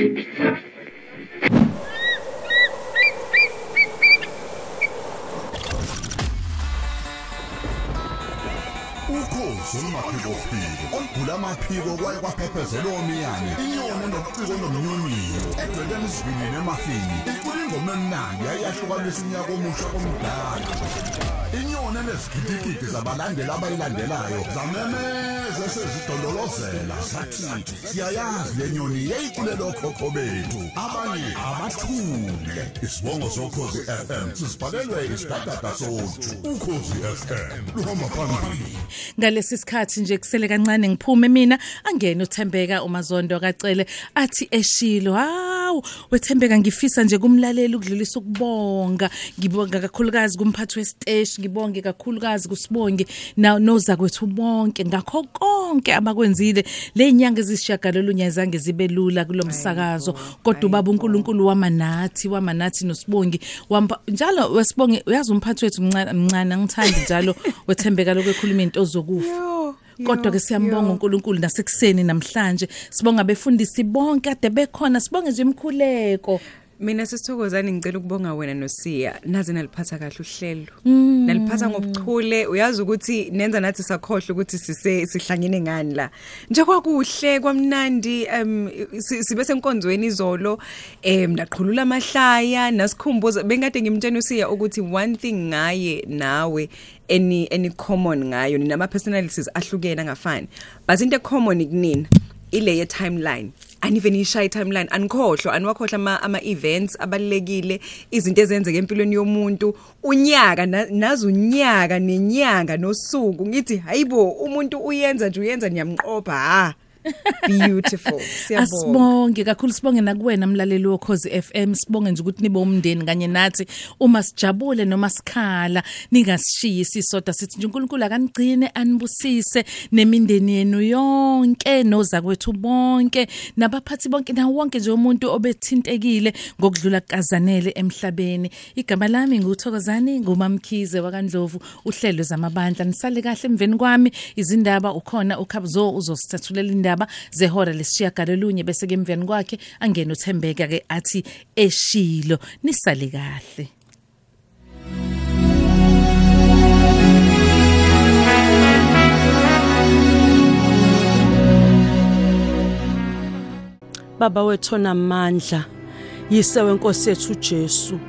Ukhozi olumaphiko olugula amaphiko kwaye kwaphephezela omiyane inyoni nobuciko nomnyunyiyo egcwele emizini nemafini icula ingoma emnandi ayahlukanisa unyaka omusha omdala inyoni enezigidigidi zabalandeli abayilandelayo zamemeza sezidololozela sathi siyayazi le nyoni yayiculela okhokho bethu abanye abathule isibongo sokhozi FM sisibhalelwe isidadada sothu ukhozi FM luhamba phambili. Ngalesi sikhathi nje kusele kancane ngiphume mina angene uThembeka uMazondo kacele athi eshilo hawu wethembeka ngifisa nje kumlaleli ukudlulisa ukubonga ngibonga kakhulukazi kumphathi wesiteshi ngibonge kakhulukazi kusibonge noza kwethu bonke ngakho konke abakwenzile le nyanga ezisishagalolunye azange zibe lula kulomsakazo kodwa ubaba uNkulunkulu wamanathi nosibongi njalo wesibonge uyazi umphathi wethu mncane ngithanda njalo wethembeka lokwekhuluma into ozokufa kodwa ke siyambonga uNkulunkulu nasekuseni namhlanje sibonga befundisi bonke ade bekhona sibonge nje imkhuleko. Mina sisithokozani ngicela ukubonga wena noSiya nazi naliphatha kahle uhlelo naliphatha ngobuchule uyazi ukuthi nenza nathi sakhohle ukuthi sihlangene ngani la nje kwakuhle kwamnandi sibe senkonzweni izolo ndaqhulula amahlaya nasikhumbuza bengade ngimtshela uSiya ukuthi one thing ngaye nawe any common ngayo ninama personalities ahlukene angafani but into common kunina ile ye timeline even ishay timeline anwakhohla ama events abalekile izinto ezenzeke empilweni yomuntu unyaka nazi unyaka nenyanga nosuku ngithi hayibo umuntu uyenza nje uyenza niyamqopha beautiful siyabonga asibonge kakhulu sibonge nakuwena mlaleli wokhozi FM sibonge nje ukuthi nibe umndeni kanye nathi uma sijabule noma sikhala ningasishiyi sisodwa sithi nje uNkulunkulu akanigcine anibusise nemindeni yenu yonke noza kwethu bonke nabaphathi bonke na wonke nje umuntu obethintekile ngokudlula kazanele emhlabeni igama lami nguthokozani ngumamkhize wakandlovu uhlelo zamabandla nisale kahle emveni kwami izindaba ukhona ukhabzo uzosithathulela indaba zehora lesishiyagalolunye bese ke emveni kwakhe angena uThembeka ke athi eshilo nisale kahle. Baba wethu namandla yise wenkosi yethu uJesu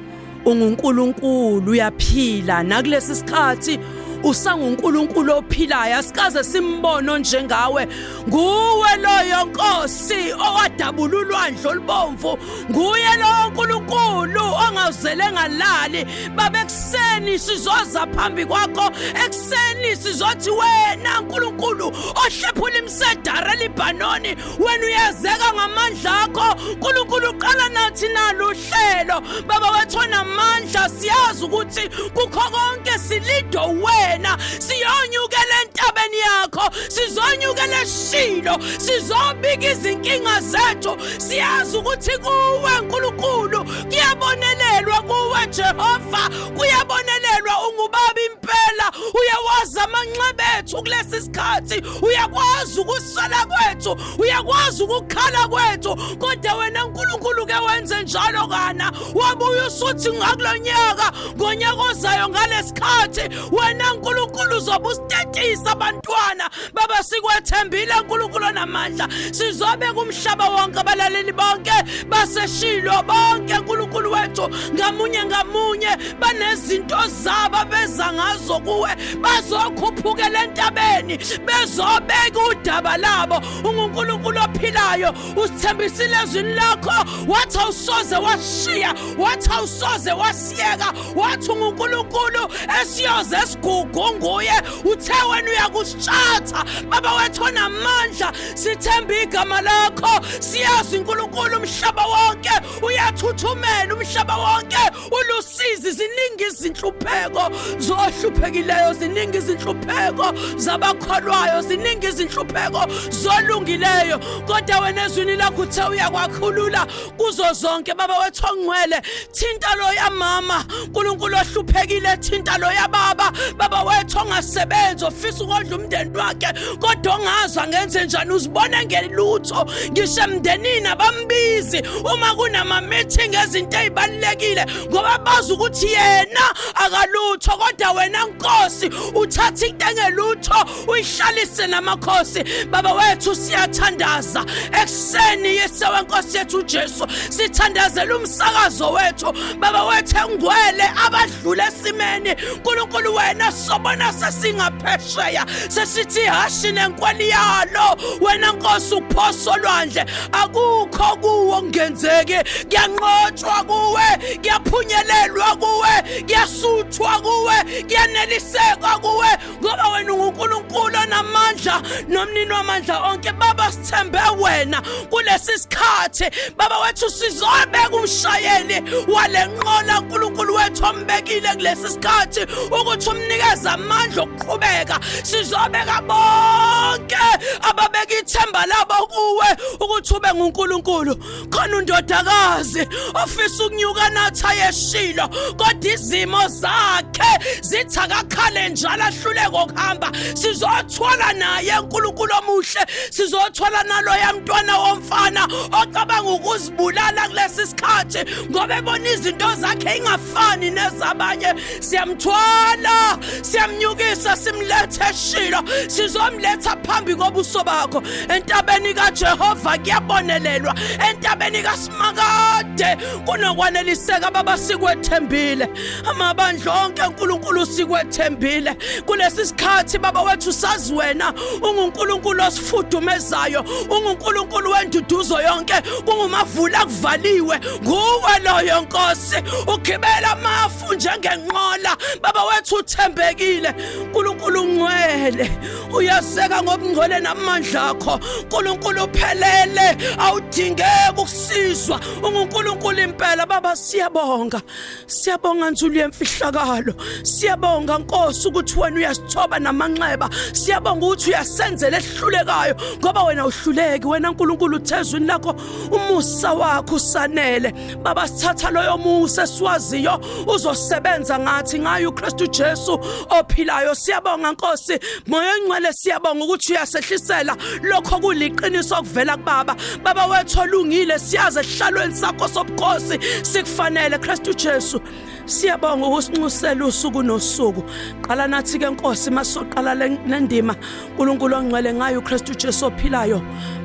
unguNkulunkulu uyaphila nakulesi sikhathi usanguNkulunkulu ophilayo asikaze simbono njengawe nguwe loyo Nkosi owadabula ulwandle olubomvu nguye lo Nkulunkulu ongazele ngalali babekuseni sizoza phambi kwakho ekseni sizothi wena Nkulunkulu ohlephula imsedara liBanoni wena uyazeka ngamandla akho Nkulunkulu uqala nathi nalo uhlelo baba wethu namandla siyazi ukuthi kukho konke silido wena siyonyukela entabeni yakho sizonyukela eshilo sizobika izinkinga zethu siyazi ukuthi kuwe Nkulunkulu kuyabonelelwa kuwe Jehova kuyabonelelwa ungubaba impela uyawazi amanxeba ethu kulesi sikhathi uyakwazi ukusala kwethu uyakwazi ukukhala kwethu kodwa wena Nkulunkulu ke wenze njalo kana wabuya usuthi ngakulonyaka ngonyaka ozayo ngalesikhathi wena Nkulunkulu uzobusitetisa abantwana baba sikwethembile Nkulunkulu namandla sizobe kumhlaba wonke abalaleli bonke baseshilo bonke Nkulunkulu wethu ngamunye banezinto zabo beza ngazo kuwe bazokhuphukela entabeni bezobeka udaba labo uNkulunkulu ophilayo usithembisile ezwini lakho wathi awusoze washiya wathi awusoze wasiyeka wathi uNkulunkulu esiyoze esigugu nguye uthe wena uyakushatha baba wethu namandla sithemba igama lakho siyazi uNkulunkulu umhlaba wonke uyathuthumela umhlaba wonke ulusizi ziningi izinhlupheko zohluphekileyo ziningi izinhlupheko zabakholwayo, ziningi izinhlupheko zolungileyo, kodwa wena ezwini lakho uthe uyakwakhulula kuzo zonke. Baba wethu ongcwele, thinta lo yamama uNkulunkulu ohluphekile, thinta lo yababa, baba wethu ongasebenzi ofisa ukondla umndeni wakhe kodwa ongazi angenze njani, uzibone ngelutho ngisho emndenini abambizi uma kunama meeting ezinto ezibalekile ngoba bazi ukuthi yena akalutho, kodwa wena Nkosi uthatha into engelutho uyihlalise namakhosi. Baba wethu siyathandaza ekseni yesewe Nkosi yethu Jesu, sithandazela umsakazo wethu baba wethu engcwele abadlule esimeni. uNkulunkulu wena sobona sesingaphesheya, sesithi hashi nenkweli yalo, wena Nkosi uphoso olwandle akukho kuwo ngenzeke, kuyanqotshwa kuwe, kuyaphunyelelwa kuwe, kuyasuthwa kuwe, kuyaneliseka kuwe, ngoba wena uNkulunkulu onamandla nomnini wamandla onke. Baba sithembe wena kulesi sikhathi, baba wethu sizobeka umshayeli walenqola uNkulunkulu wethu ombekile kulesi sikhathi ukuthi umnikeze amandla okuqhubeka. Sizobeka bonke ababeka ithemba labo kuwe ukuthi ube nguNkulunkulu. Khona undodakazi ofisa ukunyuka nathi ayeshilo, kodwa izimo zakhe zithi akakhale njalo ahluleke ukuhamba. Sizothwala naye uNkulunkulu omuhle, sizothwala nalo yamntwana womfana ocabanga ukuzibulala kulesi sikhathi ngoba ebona izinto zakhe ingafani nezabanye. Siyamthwala, siyamnyukisa, simlethe eshilo, sizomletha phambi kobuso bakho. Entabeni kaJehova kuyabonelelwa, entabeni kaSimakade kunokwaneliseka. Baba sikwethembile, amabandla onke uNkulunkulu sikwethembile kulesi sikhathi. Baba wethu sazi wena unguNkulunkulu osifudumezayo, unguNkulunkulu wenduduzo yonke, kungumavula kuvaliwe nguwe loyo Nkosi, ugibela amafu njengenqola. Baba wethu uthembekile, uNkulunkulu ungcwele, uyaseka ngobungcwele namandla akho. uNkulunkulu uphelele, awudingeki ukusizwa, unguNkulunkulu impela. Baba siyabonga, siyabonga nzulu yemfihlakalo, siyabonga Nkosi ukuthi wena uyasithoba namanxeba, siyabonga ukuthi uyasenzela esihlulekayo ngoba wena uhluleki. Wena uNkulunkulu uthezwini lakho umusa wakho usanele. Baba sithatha loyo musa esiwaziyo uzosebenza ngathi ngayo uKristu Jesu ophilayo. Siyabonga Nkosi moya ongcwele, siyabonga ukuthi uyasehlisela lokho kuliqiniso okuvela kuBaba. Baba wethu olungile, siyaze ehlalweni sakho sobukhosi sikufanele Kristu Jesu. Siyabonga ukusinxusela usuku nosuku. Qala nathi ke Nkosi masoqala lendima uNkulunkulu ongcwele ngayo uKristu Jesu ophilayo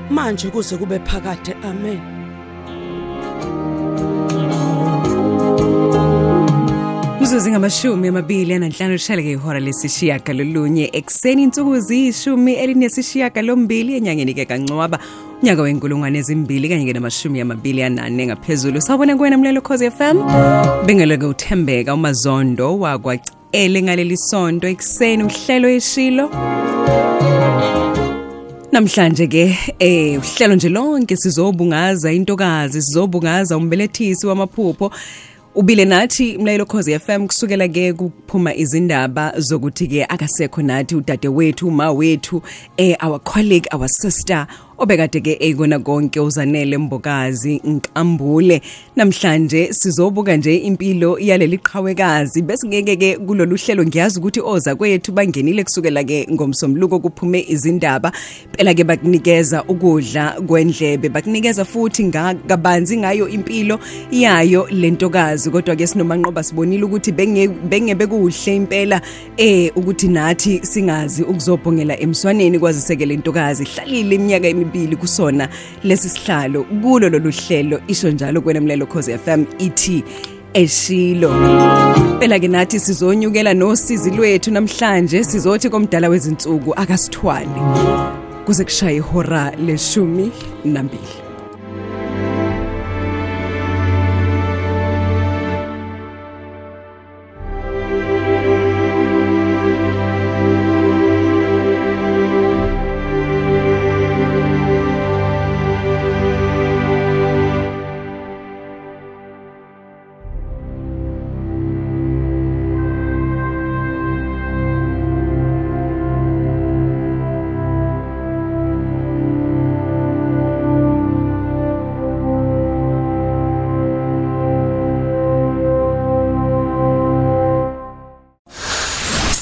manje kuze kube phakade. Amen. Uzuzi ngamashumi amabili ananhlanu lishaleke ihora lesishiyagalolunye ekseni insuku ziyishumi elinesishiyagalombili enyangeni kaNcwaba unyaka we-2024 kanye nama-24 ngaphezulu. Sawubona kuwena mlelo Khosi FM, bengeleke uthembeka uMazondo wakwacele ngaleli sonto ekseni uhlelo eshilo. Namhlanje ke uhlelo nje lonke sizobungaza intokazi, sizobungaza umbelethisi wamaphupho. Ubile nathi mlayelo Khosi FM kusukela ke kuphuma izindaba zokuthi ke akasekho nathi udade wethu, uma wethu, our colleague, our sister obekade ke ekona konke uzanele Mbokazi Nkambule. Namhlanje sizobuka nje impilo yaleli qhawekazi bese ngeke ke kulolu hlelo ngiyazi ukuthi oza kwethu bangenile kusukela ke ngomsombuluko kuphume izindaba. Phela ke bakunikeza ukudla kwendlebe, bakunikeza futhi ngabanzi ngayo impilo yayo lentokazi. Kodwa ke sinomanqoba sibonile ukuthi bengebe kuhle impela ukuthi nathi singazi ukuzobhongela emswaneni kwazisekele intokazi hlalile iminyaka emibili kusona lesi sihlalo kulo lolu hlelo. Isho njalo kwena mlelo Khosi FM ithi eshilo. Phela ke nathi sizonyukela nosizi lwethu namhlanje, sizothi komdala wezinsuku akasithwali kuze kushaye ihora le-12.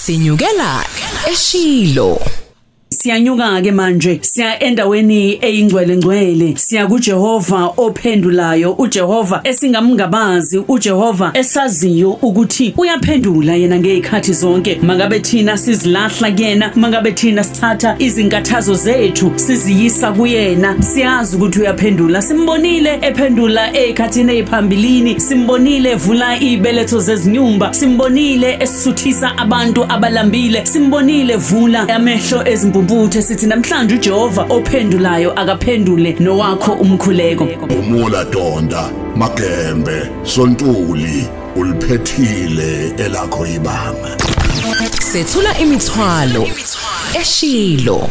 sinyukela eShilo. Siyanyuka ke manje siya endaweni eyingcwele ngcwele siya kuJehova ophendulayo uJehova esingamngabazi uJehova esaziyo ukuthi uyaphendula yena ngezikhathi zonke mangabe thina sizilahla kuyena mangabe thina sithatha izinkathazo zethu siziyisa kuyena siyazi ukuthi uyaphendula simbonile ephendula ezikhathini eziphambilini simbonile evula ibeletho zezinyumba simbonile esisuthisa abantu abalambile simbonile vula amehlo ezimpumputhe sithi namhlanje uJehova ophendulayo akaphendule nowakho umkhuleko Umula Donda Magembe Sontuli uliphethile elakho ibanga Sethula imithwalo eShilo.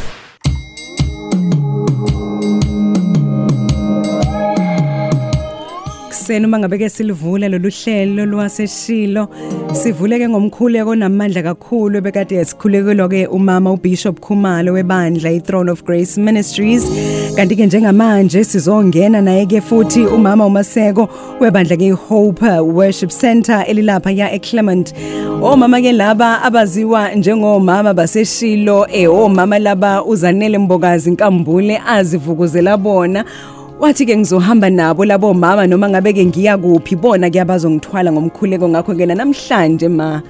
Uma ngabe ke silivula lolu hlelo lwaseShilo sivuleke ngomkhuleko namandla kakhulu bekade yasikhulekelo ke umama uBishop Khumalo webandla iThrone of Grace Ministries kanti ke njengamanje sizongena naye ke futhi umama uMaseko webandla ke Hope Worship Center elilapha ya eClement omama ke laba abaziwa njengomama baseShilo omama laba uZanele Mbokazi Nkambule azivukuzela bona wathi ke ngizohamba nabo labo mama noma ngabe ke ngiya kuphi bona ke abazongithwala ngomkhuleko ngakho ke namhlanje ma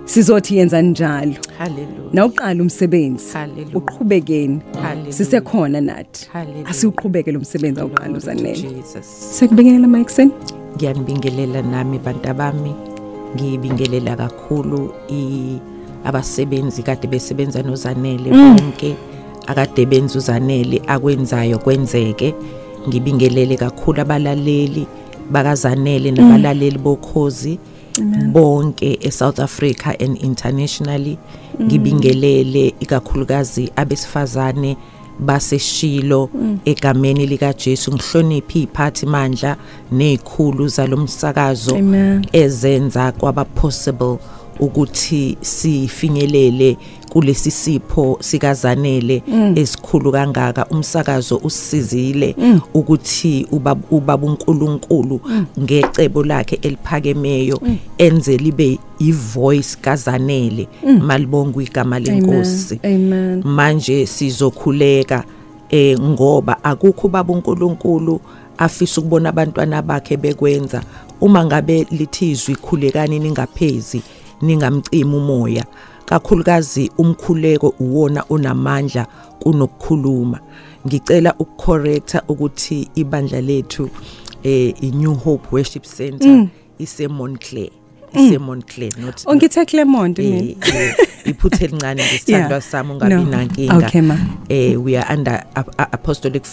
sizothi yenza njalo. Hallelujah. Nawuqala umsebenzi. Hallelujah. Uqhubekeni. Hallelujah. Sisekhona nathi. Hallelujah. Asiuqhubeke lo msebenzi awuqala uZanele. Jesus. Sekubingelela Mikeson. Ngiyanibingelela nami bantu bami. Ngibingelela kakhulu abasebenzi kade besebenza noZanele bonke akade benza uZanele akwenzayo kwenzeke. Ngibingelele kakhulu abalaleli bakaZanele nabalaleli bokhozi bonke eSouth Africa and internationally ngibingelele ikakhulukazi abesifazane baseShilo egameni lika Jesu ngihloniphi iphathi mandla nezikhulu zalomsakazo ezenza kwaba possible ukuthi sifinyelele kulesi sipho sikaZanele esikhulu kangaka umsakazo usizile ukuthi ubaba uNkulunkulu ngecebo lakhe eliphakemeyo enze libe ivoice kaZanele malibonga igama lenkosi manje sizokhuleka ngoba akukho ubaba uNkulunkulu afisa ukubona abantwana bakhe bekwenza uma ngabe lithizwe ikhulekani ningaphezi ningamcima umoya kakhulukazi umkhuleko uwona onamandla kunokukhuluma ngicela ukucorrecta ukuthi ibandla lethu iNew Hope Worship Center iseMontclair not ongithe Clement mina iphuthe elincane ngesithandwa sami ungabi nankinga we are under apostolic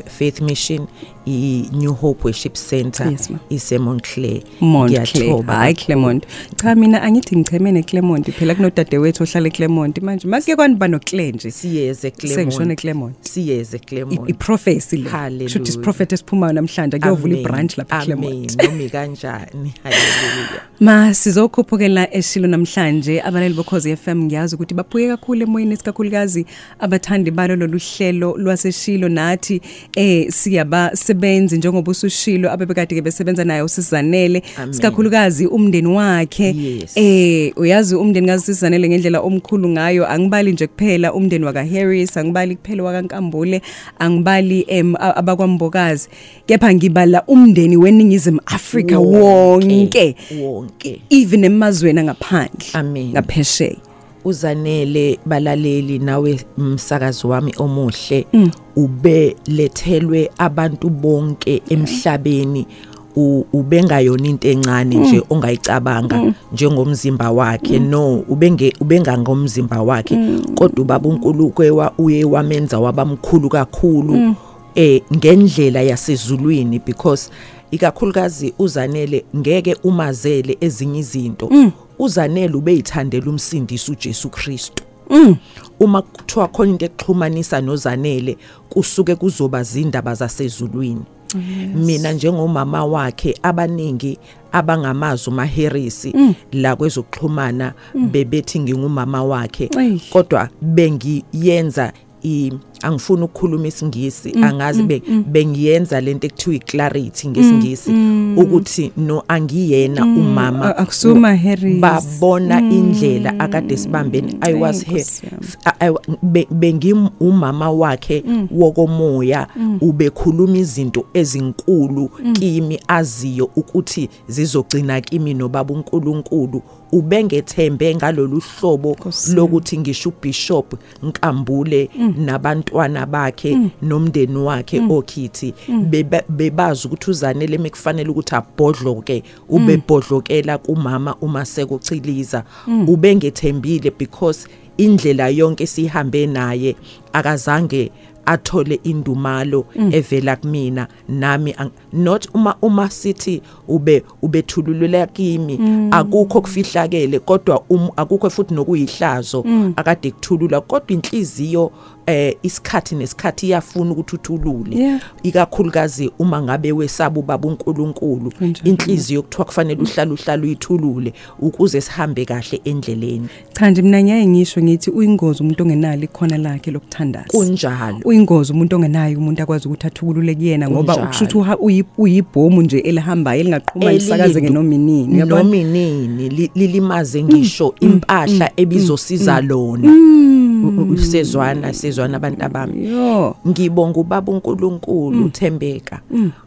faith mission iNew Hope Worship Center iseMontclair ngiyathoba hayi Clement cha mina angithi ngichemene Clement phela kunodade wethu ohlala eClement manje make kwaniba noClaire nje siyeze Clement sengishone Clement siyeze Clement iprofesi le should is prophet esiphuma namhlanje kuyovula ibranch lapha Clement nomi kanjani haleluya sizokhuphukela eShilo namhlanje abalali bokhozi FM ngiyazi ukuthi baphuke kakhulu emoyeni isikakhulukazi abathandi balo lolu hlelo lwaseShilo nathi siyabasebenzi njengoba usuShilo abebekade ke besebenza naye uSizanele sikakhulukazi umndeni wakhe uyazi umndeni kaSizanele ngendlela omkhulu ngayo angibali nje kuphela umndeni wakaHarris angibali kuphela wakaNkambule angibali abakwambokazi kepha ngibala umndeni weNingizimu Africa wonke even emazweni ngaphandle ngaphesheya uZanele balaleli nawe umsakazi wami omuhle ubelethelwe abantu bonke emhlabeni ubengayona into encane nje ongayicabanga njengomzimba wakhe no ubenga ngomzimba wakhe kodwa ubaba uNkulunkulu uye wamenza wabamkhulu kakhulu ngendlela yasezulwini because ikakhulukazi uZanele ngeke umazele ezinye izinto uZanele ubeyithandela umsindisi uJesu Kristu uma kuthiwa khona into exhumanisa noZanele kusuke kuzoba zindaba zasezulwini mina njengomama wakhe abaningi abangamazi uMaherisi la kwezokuxhumana bebethi ngingumama wakhe kodwa bengiyenza angifuni ukukhuluma isingisi angazi bengiyenza lento ekuthiwa iclarity ngesingisi ukuthi no angiyena umama akusuma Harris babona indlela akade sibambeni I was here bengim umama wakhe wokomoya ubekhuluma izinto ezinkulu kimi aziyo ukuthi zizogcina kimi nobaba uNkulunkulu ubengethembe ngalolu hlobo lokuthi ngisho uBishop Nkambule nabantwana bakhe nomndeni wakhe oKhithi bebazi ukuthi uZanele mekufanele ukuthi abhodloke ubebhodlokela kumama uma sekuciliza ubengethembile because indlela yonke sihambe naye akazange athole indumalo evela kumina nami not uma sithi ubethululula kimi akukho kufihlakele kodwa akukho futhi nokuyihlazo akade kuthulula kodwa inhliziyo isikhathi nesikhathi iyafuna ukuthi uthulule ikakhulukazi uma ngabe wesaba ubaba uNkulunkulu inhliziyo yokuthiwa kufanele uhlala uyithulule ukuze sihambe kahle endleleni cha nje mina ngiyaye ngisho ngithi uyingozi umuntu ongenalo ikhona lakhe lokuthandaza kunjalo uyingozi umuntu ongenayo umuntu akwazi ukuthi athulule kuyena ngoba ukusho ukuthi uyibhomu nje elihambayo elingaqhuma isakazeke nominini lilimaze ngisho impahla ebizosiza lona sezwana abantu abami ngibonga ubaba uNkulunkulu uThembeka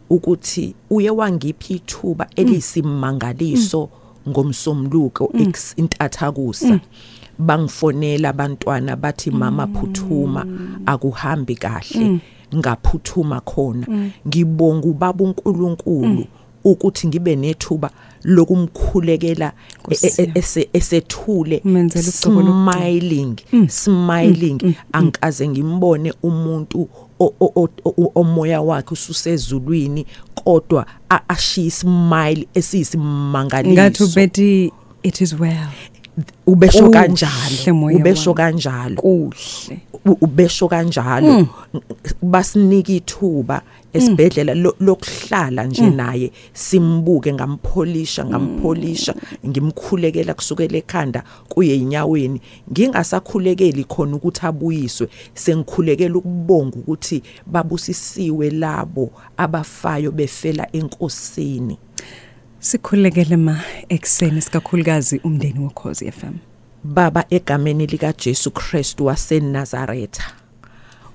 ukuthi uye wangiphi ithuba elisimangaliso ngomsomluko intathakusa bangifonela abantwana bathi mama phuthuma akuhambi kahle ngaphuthuma khona ngibonga ubaba uNkulunkulu ukuthi ngibe nethuba lokumkhulekela esethule smiling angikaze ngimbone umuntu omoya wakhe ususezulwini kodwa ashiya ismile esisimangaliso ngathi bethi it is well ubesho kanjalo kuhle ubesho kanjalo basinika ithuba esibhedlela lokuhlala nje naye simbuke ngampholisha ngimkhulekela kusukela ekhanda kuye inyaweni ngingasakhulekeli khona ukuthi abuyiswe sengikhulekela ukubonga ukuthi babusisiwe labo abafayo befela enkosini. Sikhulekele ma ekseni sikakhulukazi umndeni woKhozi FM. Baba egameni lika Jesu Kristu waseNazaretha.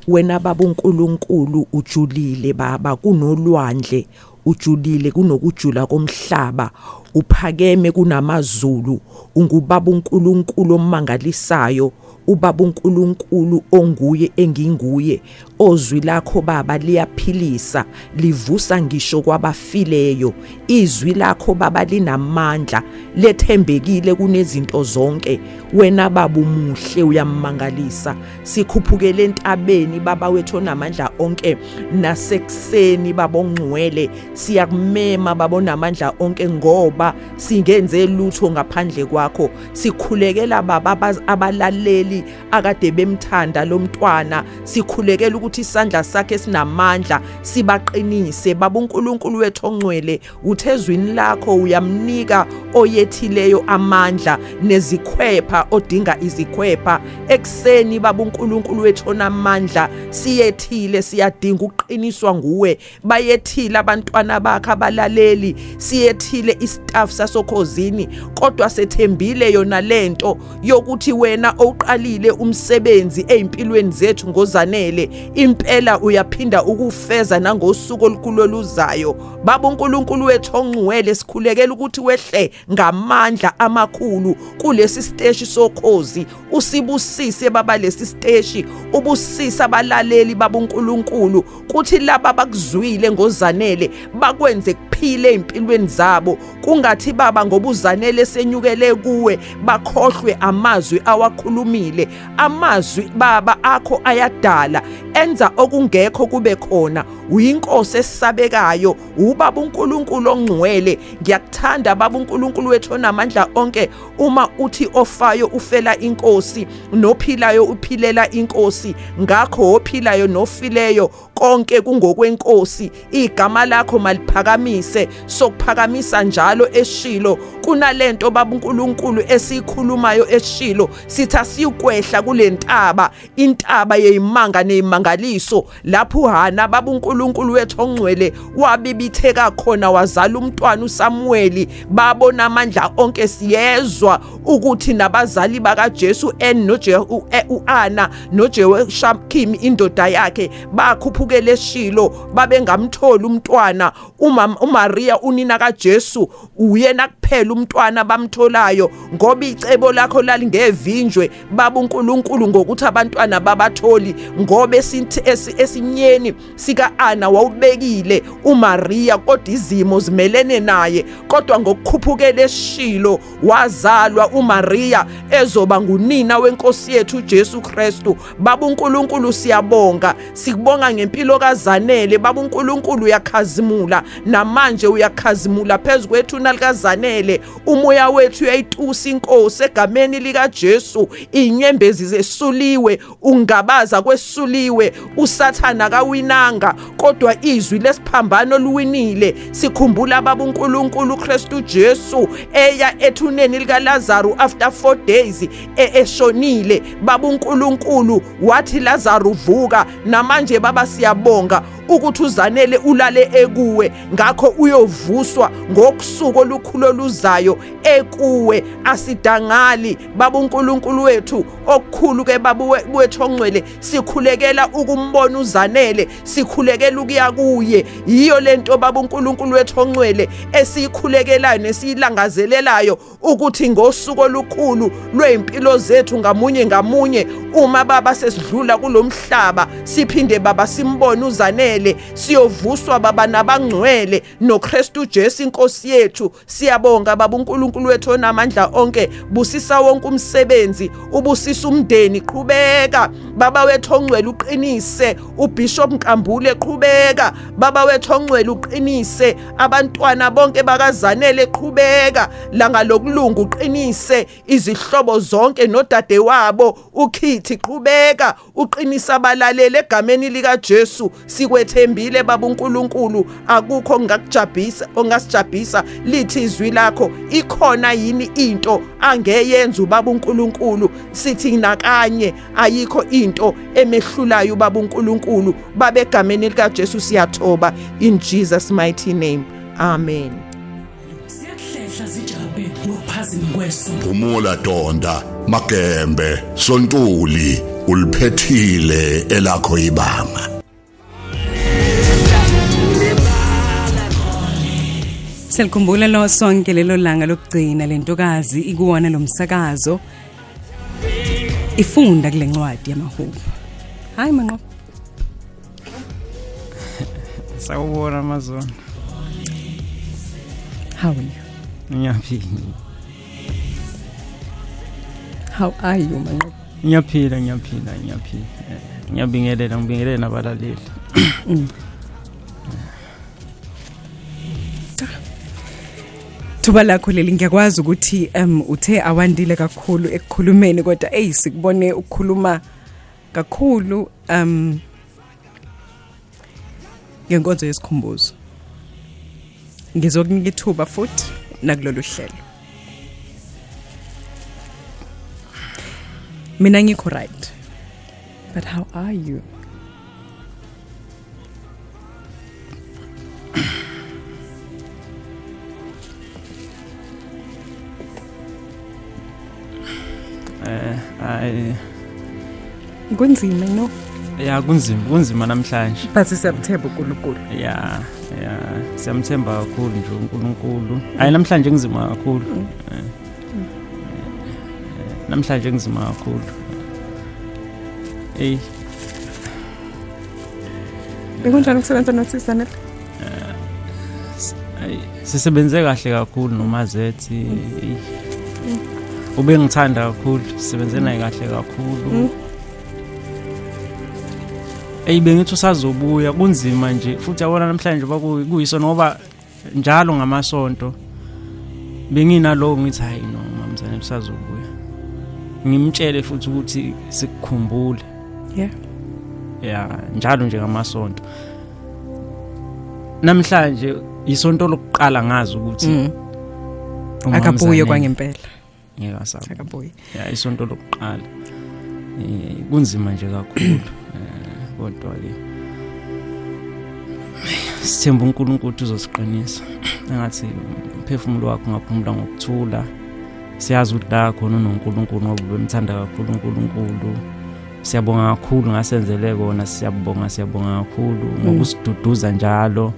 Wena baba uNkulunkulu ujulile baba kunolwandle ujulile kunokujula komhlaba uphakeme kunamazulu ungubaba uNkulunkulu omangalisayo ubaba uNkulunkulu onguye enginguye ozwi lakho baba liyaphilisa livusa ngisho kwabafileyo izwi lakho baba linamandla lethembekile kunezinto zonke wena baba umuhle uyamangalisa sikhuphukele entabeni baba wethu onamandla onke nasekuseni baba ongcwele siyakumema baba onamandla onke ngoba singenze lutho ngaphandle kwakho sikhulekela baba abalaleli akade bemthanda lo mntwana sikhulekela ukuthi isandla sakhe sinamandla sibaqinise baba uNkulunkulu wethu ongcwele uthezwini lakho uyamnika oyethileyo amandla nezikhwepha odinga izikhwepha ekseni baba uNkulunkulu wethu onamandla siyethile siyadinga uqiniswa nguwe bayethile abantwana bakhe abalaleli siyethile istaff sasokhozini kodwa sethembile yona lento yokuthi wena oqalile umsebenzi ezimpilweni zethu ngozanele impela uyaphinda ukufeza nangosuku olukhuluzayo baba uNkulunkulu wethu ongcwele sikhulekela ukuthi wehle ngamandla amakhulu kulesi stage sokhozi usibusise baba lesi stage ubusisa abalaleli baba uNkulunkulu kuthi laba bakuzwile ngozanele bakwenze kuphile ezimpilweni zabo kungathi baba ngobuzanele senyukele kuwe bakhohlwe amazwi awakhulumile amazwi baba akho ayadala enza okungekho kube khona uyinkosi esabekayo ubaba uNkulunkulu ongcwele ngiyakuthanda baba uNkulunkulu wethu onamandla onke uma uthi ofayo ufela inkosi nophilayo uphilela inkosi ngakho ophilayo nofileyo konke kungokwenkosi igama lakho maliphakamise isiqinise sokuphakamisa njalo eShilo kunalento baba uNkulunkulu esikhulumayo eShilo sitha sikwehla kulentaba intaba yeyimanga nezimangaliso lapho uHana baba uNkulunkulu wethu ongcwele wabibitheka khona wazala umntwana uSamuel babona amandla onke siyezwa ukuthi nabazali bakaJesu uAna noJehoshapkim indoda yakhe bakhuphukele eShilo babengamtholi umntwana uMaria unina kaJesu uyena kuphela umntwana bamtholayo ngoba icebo lakho lalingevinjwe baba uNkulunkulu ngokuthi abantwana babatholi ngoba esinyeni sikaAna wawubekile uMaria kodwa izimo zimelene naye kodwa ngokukhuphukela eShilo wazalwa uMaria ezoba ngunina wenkosi yethu uJesu Kristu baba uNkulunkulu siyabonga sikubonga ngempilo kaZanele baba uNkulunkulu uyakhazimula namanje uyakhazimula phezukwethu nalikazanele umoya wethu uyayitusa inkosi egameni lika Jesu inyembezi zesuliwe ungabaza kwesuliwe usathana kawinanga kodwa izwi lesiphambano luwinile sikhumbula baba uNkulunkulu Kristu Jesu eya ethuneni lika Lazarus after 4 days eshonile baba uNkulunkulu wathi Lazarus vuka namanje baba siyabonga ukuthi uZanele ulale ekuwe ngakho uyovuswa ngokusuku olukhulu oluzayo ekuwe asidangali baba uNkulunkulu wethu okukhulu ke baba wethu ongcwele sikhulekela ukumbona uZanele sikhulekela ukuya kuye yiyo lento baba uNkulunkulu wethu ongcwele esikhulekelayo nesilangazelelayo ukuthi ngosuku olukhulu lwempilo zethu ngamunye uma baba sesidlula kulomhlaba siphinde baba simbone uZanele siyovuswa baba nabangcwele noKristu Jesu inkosi yethu siyabonga baba uNkulunkulu wethu onamandla onke busisa wonke umsebenzi ubusisa umndeni qhubeka baba wethu ongcwele uqinise uBishop Nkambule qhubeka baba wethu ongcwele uqinise abantwana bonke bakaZanele qhubeka langa lokulunga uqinise izihlobo zonke nodade wabo uKhithi qhubeka uqinisa abalaleli egameni lika Jesu sikwethembile baba uNkulunkulu akukho ngakujabhisa ongasijabhisa lithi izwi lakho ikhona yini into angeyenza ubaba uNkulunkulu sithi nakanye ayikho into emehlulayo baba uNkulunkulu babe egameni lika Jesu siyathoba in Jesus mighty name amen. Siyahlehla zijabe ngophazimi kweso Phumula Donda Magembe Sontuli uliphethile elakho ibanga. Selikumbula lo sonke lelo langa lokugcina lentokazi ikuwona lomsakazo ifunda kule ncwadi yamahubo. Hayi manqo. Sawubona Amazon. How are you? Ngiyaphila. How are you manqo? Ngiyaphila. Ngibingelela nabalaleli. Thuba lakho leli ngiyakwazi ukuthi uthe awandile kakhulu ekukhulumeni kodwa sikubone ukukhuluma kakhulu ngenkonzo yesikhumbuzo. Ngizokunika ithuba futhi nakulolu hlelo. Mina ngikho right. But how are you? Kunzima no? Yeah, kunzima namhlanje. But siyamthemba uNkulunkulu. Yeah, siyamthemba kakhulu nje uNkulunkulu. Hayi namhlanje ngizima kakhulu. Namhlanje ngizima kakhulu. Bekunjani ukusebenza noSister Nel? Sisebenze kahle kakhulu noMazethi. Ube ngithanda kakhulu, sisebenze naye kahle kakhulu. Bengithi usazobuya kunzima nje futhi yabona namhlanje bakuyisona ngoba njalo ngamasonto benginalo ngithi hayi no mamzane usazobuya. Ngimtshele futhi ukuthi sikukhumbule. Yeah, njalo nje ngamasonto. Namhlanje isonto lokuqala ngazi ukuthi akabuye kwangempela ngeke asabuye akabuye ya isonto lokuqala kunzima nje kakhulu kodwa ke sithemba uNkulunkulu uzosiqinisa engathi umphefumulo wakho ungaphumula ngokuthula siyazi ukuthi la khona uNkulunkulu ngoba bemthanda kakhulu uNkulunkulu siyabonga kakhulu ngasenzele kona siyabonga kakhulu ngokusiduduza njalo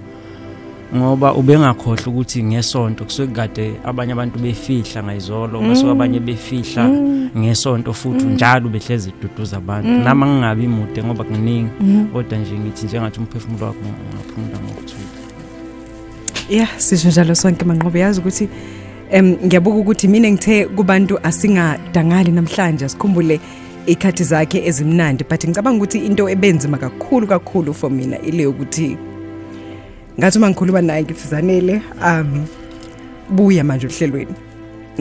ngoba ubengakhohle ukuthi ngesonto kusuke kade abanye abantu befihla ngayizolo basuka abanye befihla ngesonto futhi njalo behlezi iduduza abantu nama ngingabi mude ngoba kuningi kodwa nje ngithi njengathi umphefumulo wakho ungaphumula ngokuthula sisho njalo sonke Manqobo yazi ukuthi ngiyabuka ukuthi mina ngithe kubantu asingadangali namhlanje sikhumbule ikhathi zakhe ezimnandi but ngicabanga ukuthi into ebenzima kakhulu for mina ile ukuthi ngathi uma ngikhuluma naye ngithi Zanele buya manje uhlelweni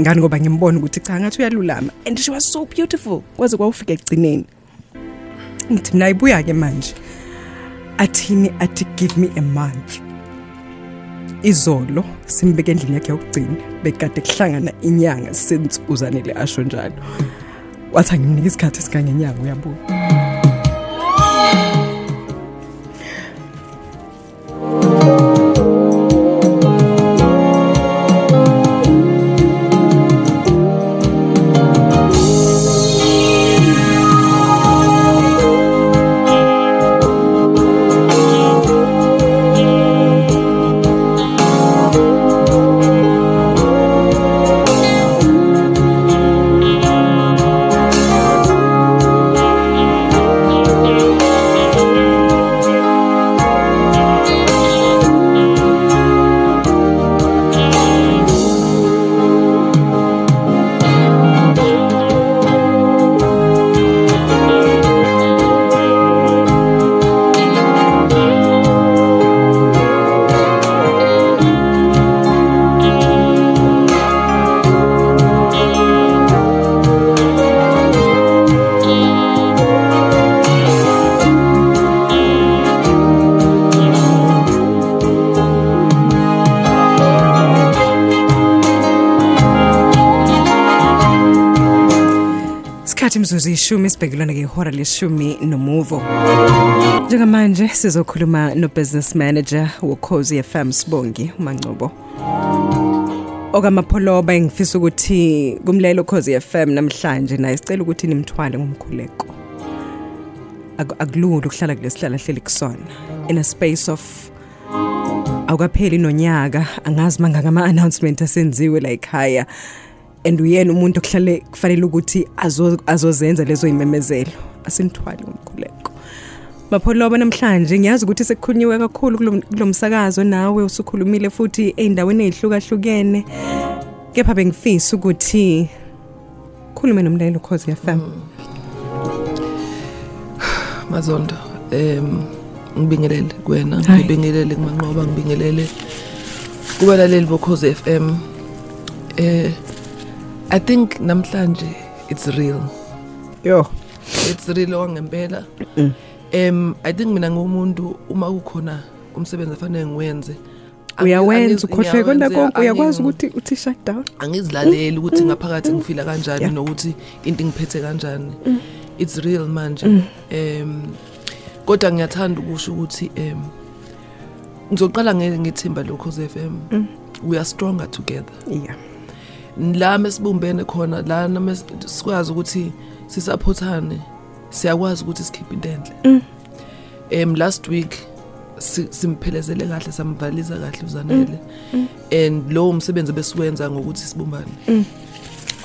ngani ngoba ngimbona ukuthi cha ngathi uyalulama and she was so beautiful kwaze kwawufika egcineni ngithi mina ibuya ke manje athini athi give me a month izolo simbeke endlini yakhe yokugcina bekade kuhlangana inyanga senze uZanele asho njalo wathi ngimnika isikhathi sikangenyanga uyabuya Imzuzu ishumi sibhekelana ngehora leshumi nomuvo. Njengamanje sizokhuluma no business manager woKhozi FM Sibongi uManqobo. Okamapholoba engifisa ukuthi kumlelo Khozi FM namhlanje naye sicela ukuthi nimthwale ngomkhuleko. Akulula ukuhlala kulesihlala hleli kusona in a space of awukapheli nonyaka angazi mangaka ama announcement asenziwe la ekhaya. And uyena umuntu okuhlale kufanele ukuthi azozenza lezo imemezelo asinthwali ngomkhuleko Mapholoba namhlanje ngiyazi ukuthi sekukhunyiwe kakhulu kulomsakazo nawe usukhulumile futhi eindaweni ezihlukahlukene kepha bengifisa ukuthi khulume nomlaleli Khozi FM Mazondo ngibingelele kuwena ngibingelele kuManqoba ngibingelele kubalaleli boKhozi FM I think namhlanje it's real. It's real ongempela. I think mina ngomuntu uma ukhona umsebenzi afanele ngiwenze. Uyawenza ukhohle konke konke uyakwazi ukuthi uthi shut down. Angizilaleli ukuthi ngaphakathi ngifila kanjani nokuthi into ngiphethe kanjani. It's real manje. Kodwa ngiyathanda ukusho ukuthi ngizoqala ngethimba loKhozi FM. We are stronger together. Yeah. La mesibumbene khona la sikwazi ukuthi sisupportane siyakwazi ukuthi sikhiphe intendle last week simphelezele kahle samvaliza kahle uZanele and lo umsebenzi besiwenza ngokuthi sibumbane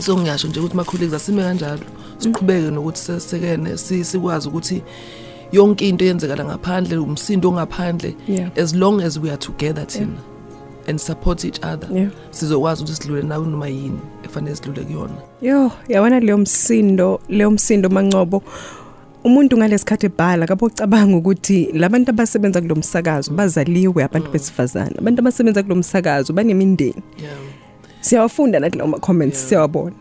so ngiyasho nje ukuthi ma-colleagues asime kanjalo siqhubeke nokuthi sesekene sikwazi ukuthi yonke into yenzekala ngaphandle umsindo ongaphandle as long as we are together thina and support each other sizokwazi ukuthi sidlule nawo noma yini efanele sidlule kuyona yabona leyo msindo Manqobo umuntu ngalesikhathi ebhala kabocabanga ukuthi labantu abasebenza kulomsakazo bazaliwe abantu besifazana abantu abasebenza kulomsakazo banemindeni siyawafunda na kula comments siyawabona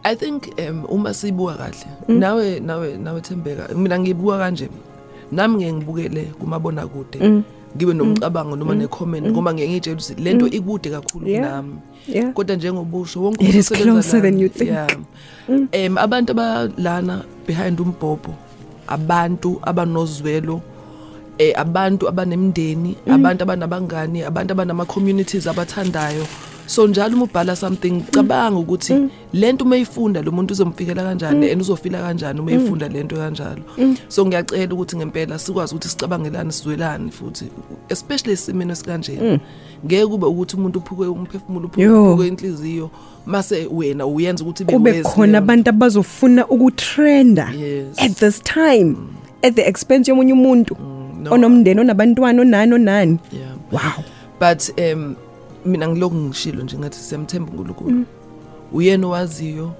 I think uma sibuka kahle nawe Thembeka mina ngibuka kanje nami ngiyengibukele kumabona kude ngibe nomcabango noma necomment ngoba ngeke ngitshela ukuthi lento ikude kakhulu kunami kodwa njengobusho wonke it is closer than you think. Abantu abalana behind umbhobho abantu abanozwelo abantu abanemndeni abantu abanabangani abantu abanama communities abathandayo so njalo uma ubhala something cabanga ukuthi lento mayifunda lo muntu uzomfikela kanjani and uzofila kanjani uma yifunda lento kanjalo so ngiyacela ukuthi ngempela sikwazi ukuthi sicabangelane sizwelane futhi especially isimene sikanje ngeke kube ukuthi umuntu uphuke umphefumulo uphuke inhliziyo mase wena uyenza ukuthi kube khona abantu abazofuna ukutrenda at this time at the expense yomunye umuntu onomndeni onabantwana onani wow but mina ngiloko ngishilo nje ngathi siyamthemba uNkulunkulu uyena owaziyo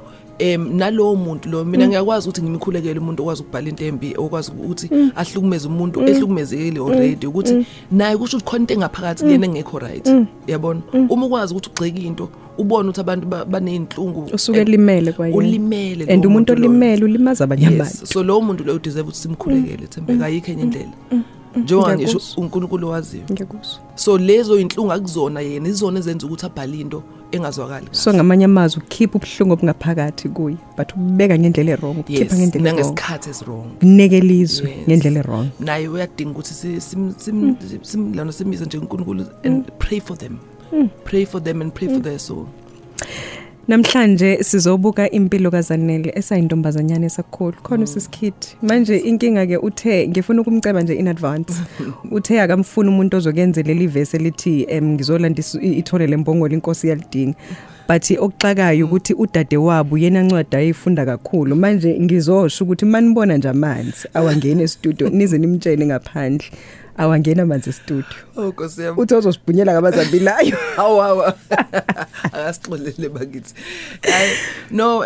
nalowo muntu lo mina ngiyakwazi ukuthi ngimikhulekele umuntu okwazi ukubhala into embi okwazi ukuthi ahlukumeze umuntu ehlukumezekile already ukuthi naye kusho ukuthi khona into engaphakathi kuyena engekho right yabona uma ukwazi ukuthi ugxeke into ubone ukuthi abantu baneyinhlungu usuke limele kwayena ulimele and umuntu olimele ulimaza abanye abantu so lo muntu lo deserve ukuthi simkhulekele Thembeka ayikho enye indlela njengoba ngisho uNkulunkulu waziyo ngiyakuzwa so lezo inhlungu akuzona yena izona ezenza ukuthi abhale into engazwakali so ngamanye amazwi ukhipha ubuhlungu obungaphakathi kuyi but ubeka ngendlela errong ukhipha ngendlela nangesikhathi eswrong nekelizwe ngendlela errong naye uyadinga ukuthi simlana simize nje uNkulunkulu and pray for them and pray for their soul. Namhlanje sizobuka impilo kaZanele esayintombazanyana esakhulu khona usisikhithi manje inkinga ke uthe ngifuna ukumceba nje in advance uthe akamfuna umuntu ozokenzela livese lithi ngizolanda ithole lempongolo inkosi yalidinga but okuxakayo ukuthi udade wabo yena ncwadi ayifunda kakhulu manje ngizosho ukuthi manibona nje amanzi awangena e-studio nize nimtshele ngaphandle awangena manzi e-studio Nkosi yami uthi uzosibhunyela ngabazambilayo awawa akasixolele bakithi no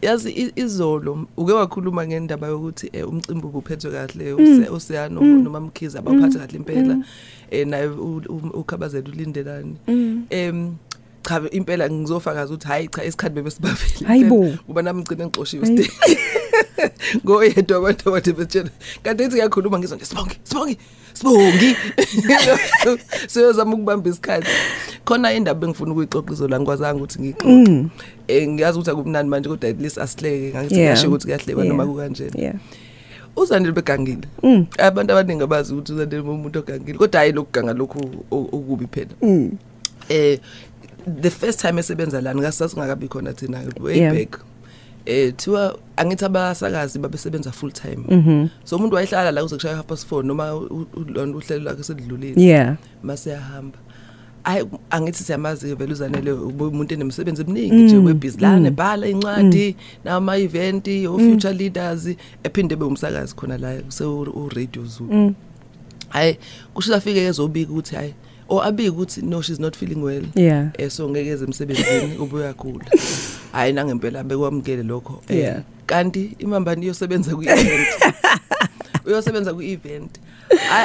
yazi izolo uke wakhuluma ngendaba yokuthi umcimbi ubuphethwe kahle usiyano noma Mkhize abaphatha kahle impela naye ukhabazela ulindelani cha impela ngizofakaza ukuthi hayi cha isikhathi bebesibavile hayibo kuba nami ngicine ngixoshiwe still ngoyedwa abantu abathi betshela kanti ethi ngiyakhuluma ngizwa nje sibongi siyozama ukubamba isikhathi khona indaba engifuna ukuyixoxa izolo ngikwazanga ukuthi ngixoxe ngiyazi ukuthi akumnandi manje kodwa at least asihleke ngithi ngisho ukuthi kuyahleka noma kukanjena uZanele begangile abantu abaningi abazi ukuthi uZanele umuntu ogangile kodwa hayi lokuganga lokhu okubi phela the first time esebenza lana ngasasingakabi khona thina way back thiwa angithi abasakazi babesebenza full time so umuntu wayehlala la kuze kushaya 4:30 noma uhlelo lakhe sedlulile mase yahamba angithi siyamazi vele uZanele umuntu enemsebenzi eminingi nje webhizinisi ebhala incwadi nama event o future leaders ephinde beumsakazi khona la ku radio Zulu hayi kusho afike ezobika ukuthi hayi abike ukuthi no she's not feeling well so ngeke emsebenzini ubuya khula hayi nangempela bekwamukele lokho kanti imambani iyosebenza ku-event uyosebenza ku-event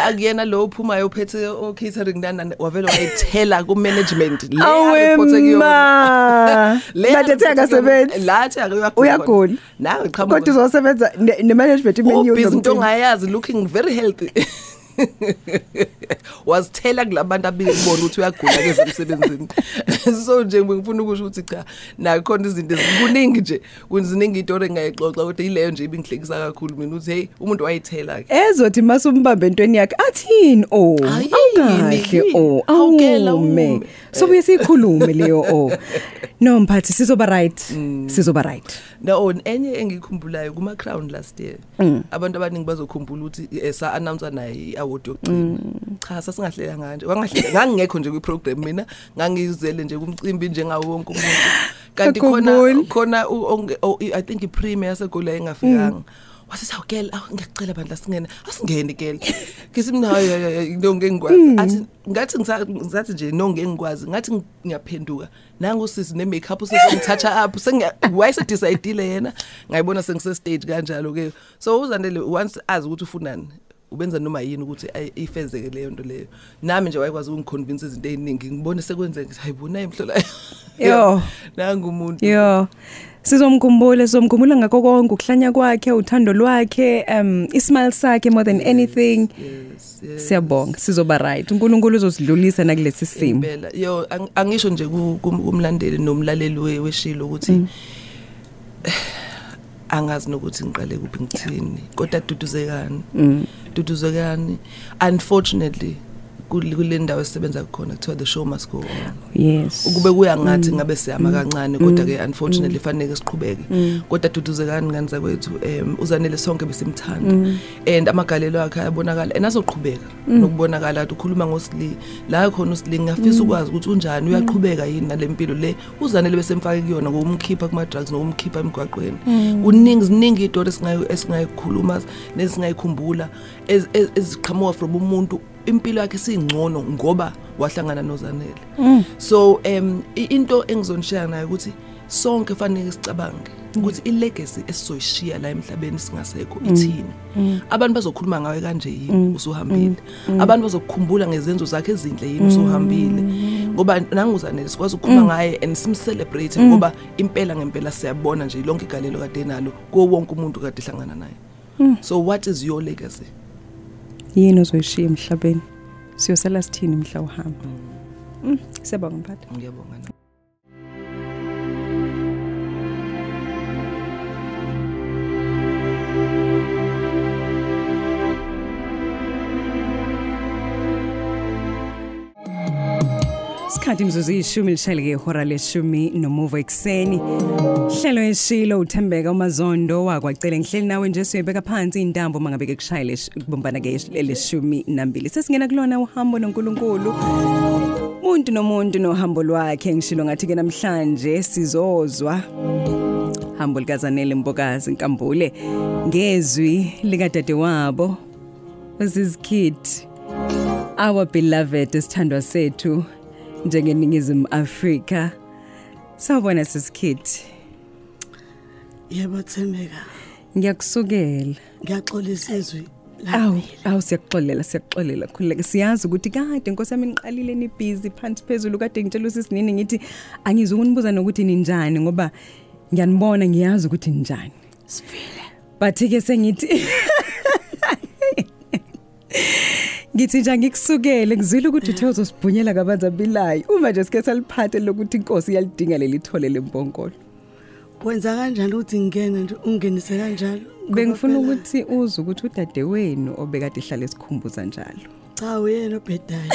akuyena lo uphumayo uphethe o-catering nana wavele wayithela ku-management bathethe akasebenzi lathi uyagula kodwa uzosebenza ne-management ibhizinto ongayazi looking very healthy wasithela kulabantu abike kubona ukuthi uyagula ke emsebenzini so nje ngifuna ukusho ukuthi cha nakhona izinto kuningi nje kuziningi into engayixoxa kodwa ileyo nje ibingihlekisa kakhulu mina uthi hey umuntu wayithela ke ezothi masumbambe entweni yakhe athini awukahle awukela ume so buyisikhulume leyo no mphathi sizoba right no enye engikhumbulayo kuma Crown last year abantu abaningi bazokhumbula ukuthi sa announce naye award yokugcina cha sasingahlela kanje ngangingekho nje kwi-program mina ngangizele nje kumcimbi njengawo wonke umuntu kanti khona I think ipremier yaseGoli engafikanga wasithi awugela ngiyacela bandla asingene gela ngisimnayo into ngengikwazi athi ngathi ngizathi nje no ngengikwazi ngathi ngiyaphenduka nangu sisi ne makeup usengithatha up wayese decide yena ngayibona sengise stage kanjalo ke so uZanele once azi ukuthi ufunani ubenza noma yini ukuthi ifezeke leyo nto leyo nami nje wayekwazi ukungiconvince izinto eziningi ngibone sekwenzeka ngithi hayibona imhlola yo nanga umuntu yo sizomkhumbula ngakho konke ukuhlanya kwakhe uthando lwakhe ismile sakhe more than anything yes. Siyabonga sizoba right uNkulunkulu uzosidlulisa nakulesi simo impela yo angisho nje kumlandeli nomlaleli weshilo ukuthi angazi nokuthi ngiqale kuphi ngithini kodwa duduzekani unfortunately kule ndawo esisebenza khona kuthiwa the show must go on yes ukube kuya ngathi ngabe siyama kancane kodwa ke unfortunately fanele siqhubeke kodwa duduzekani ngani zakwethu uzanele sonke besimthanda and amagalelo akhe ayabonakala enazoqhubeka nokubonakala ukuthi ukhuluma ngosili la khona usili ngiyafisa ukwazi ukuthi unjani uyaqhubeka yini nalempilo le uzanele besemfake kuyona ngokumkhipha kuma drugs nokumkhipha emgwaqweni uningi idoto esingayikhuluma nesingayikhumbula eziqhamuka from umuntu impilo yakhe singcono ngoba wahlangana noZanele so into engizonishaya nayo ukuthi sonke fanele sicabange ukuthi ilegacy esizoyishiya la emhlabeni singasekho ithini abantu bazokhuluma ngawe kanje yini usuhambile abantu bazokukhumbula ngezenzo zakhe ezinhle yini usuhambile ngoba nanguZanele sikwazi ukukhuluma ngaye and simcelebrate ngoba impela ngempela siyabona nje lonke igalelo kade nalo ko wonke umuntu kade ehlangana naye so what is your legacy yini ozoyishiya emhlabeni siyosala sithini mhla uhamba siyabonga mphathi ngiyabonga Isikhathi imzuzu ishumi lishaleke ihora leshumi nomuvo ekseni hlelo eshilo uThembeka uMazondo wakwacela ngihleli nawe nje siyebeka phansi intambo mangabe ke kushayile kubombana ke leshumi nambili sesingena kulona uhambo noNkulunkulu umuntu nomuntu nohambo lwakhe ngishilo ngathi ke namhlanje sizozwa hambo likaZanele Mbokazi Nkambule ngezwi lika dade wabo Mrs Kid our beloved esithandwa sethu njengeningizimu Afrika sawubona siskid yebo Thembeka ngiyakusukela ngiyaxolisa izwi awu siyaxolela khuleka siyazi ukuthi kade inkosi yami niqalile ni busy phansi phezulu kade ngitshela usisinini ngithi angizukunibuza nokuthi ninjani ngoba ngiyanibona ngiyazi ukuthi ninjani sifile but ke sengithi ngithi nje ngikusukele ngizwile ukuthi uthe uzosibhunyela kabanzi abilayo uma nje sike saliphathe lokuthi inkosi iyalidinga lelithole lemponkolo wenza kanjani ukuthi ngene nje ungenise kanjalo bengifuna ukuthi uzwe ukuthi udade wenu obekade ehlala esikhumbuza njalo cha uyena obhedayo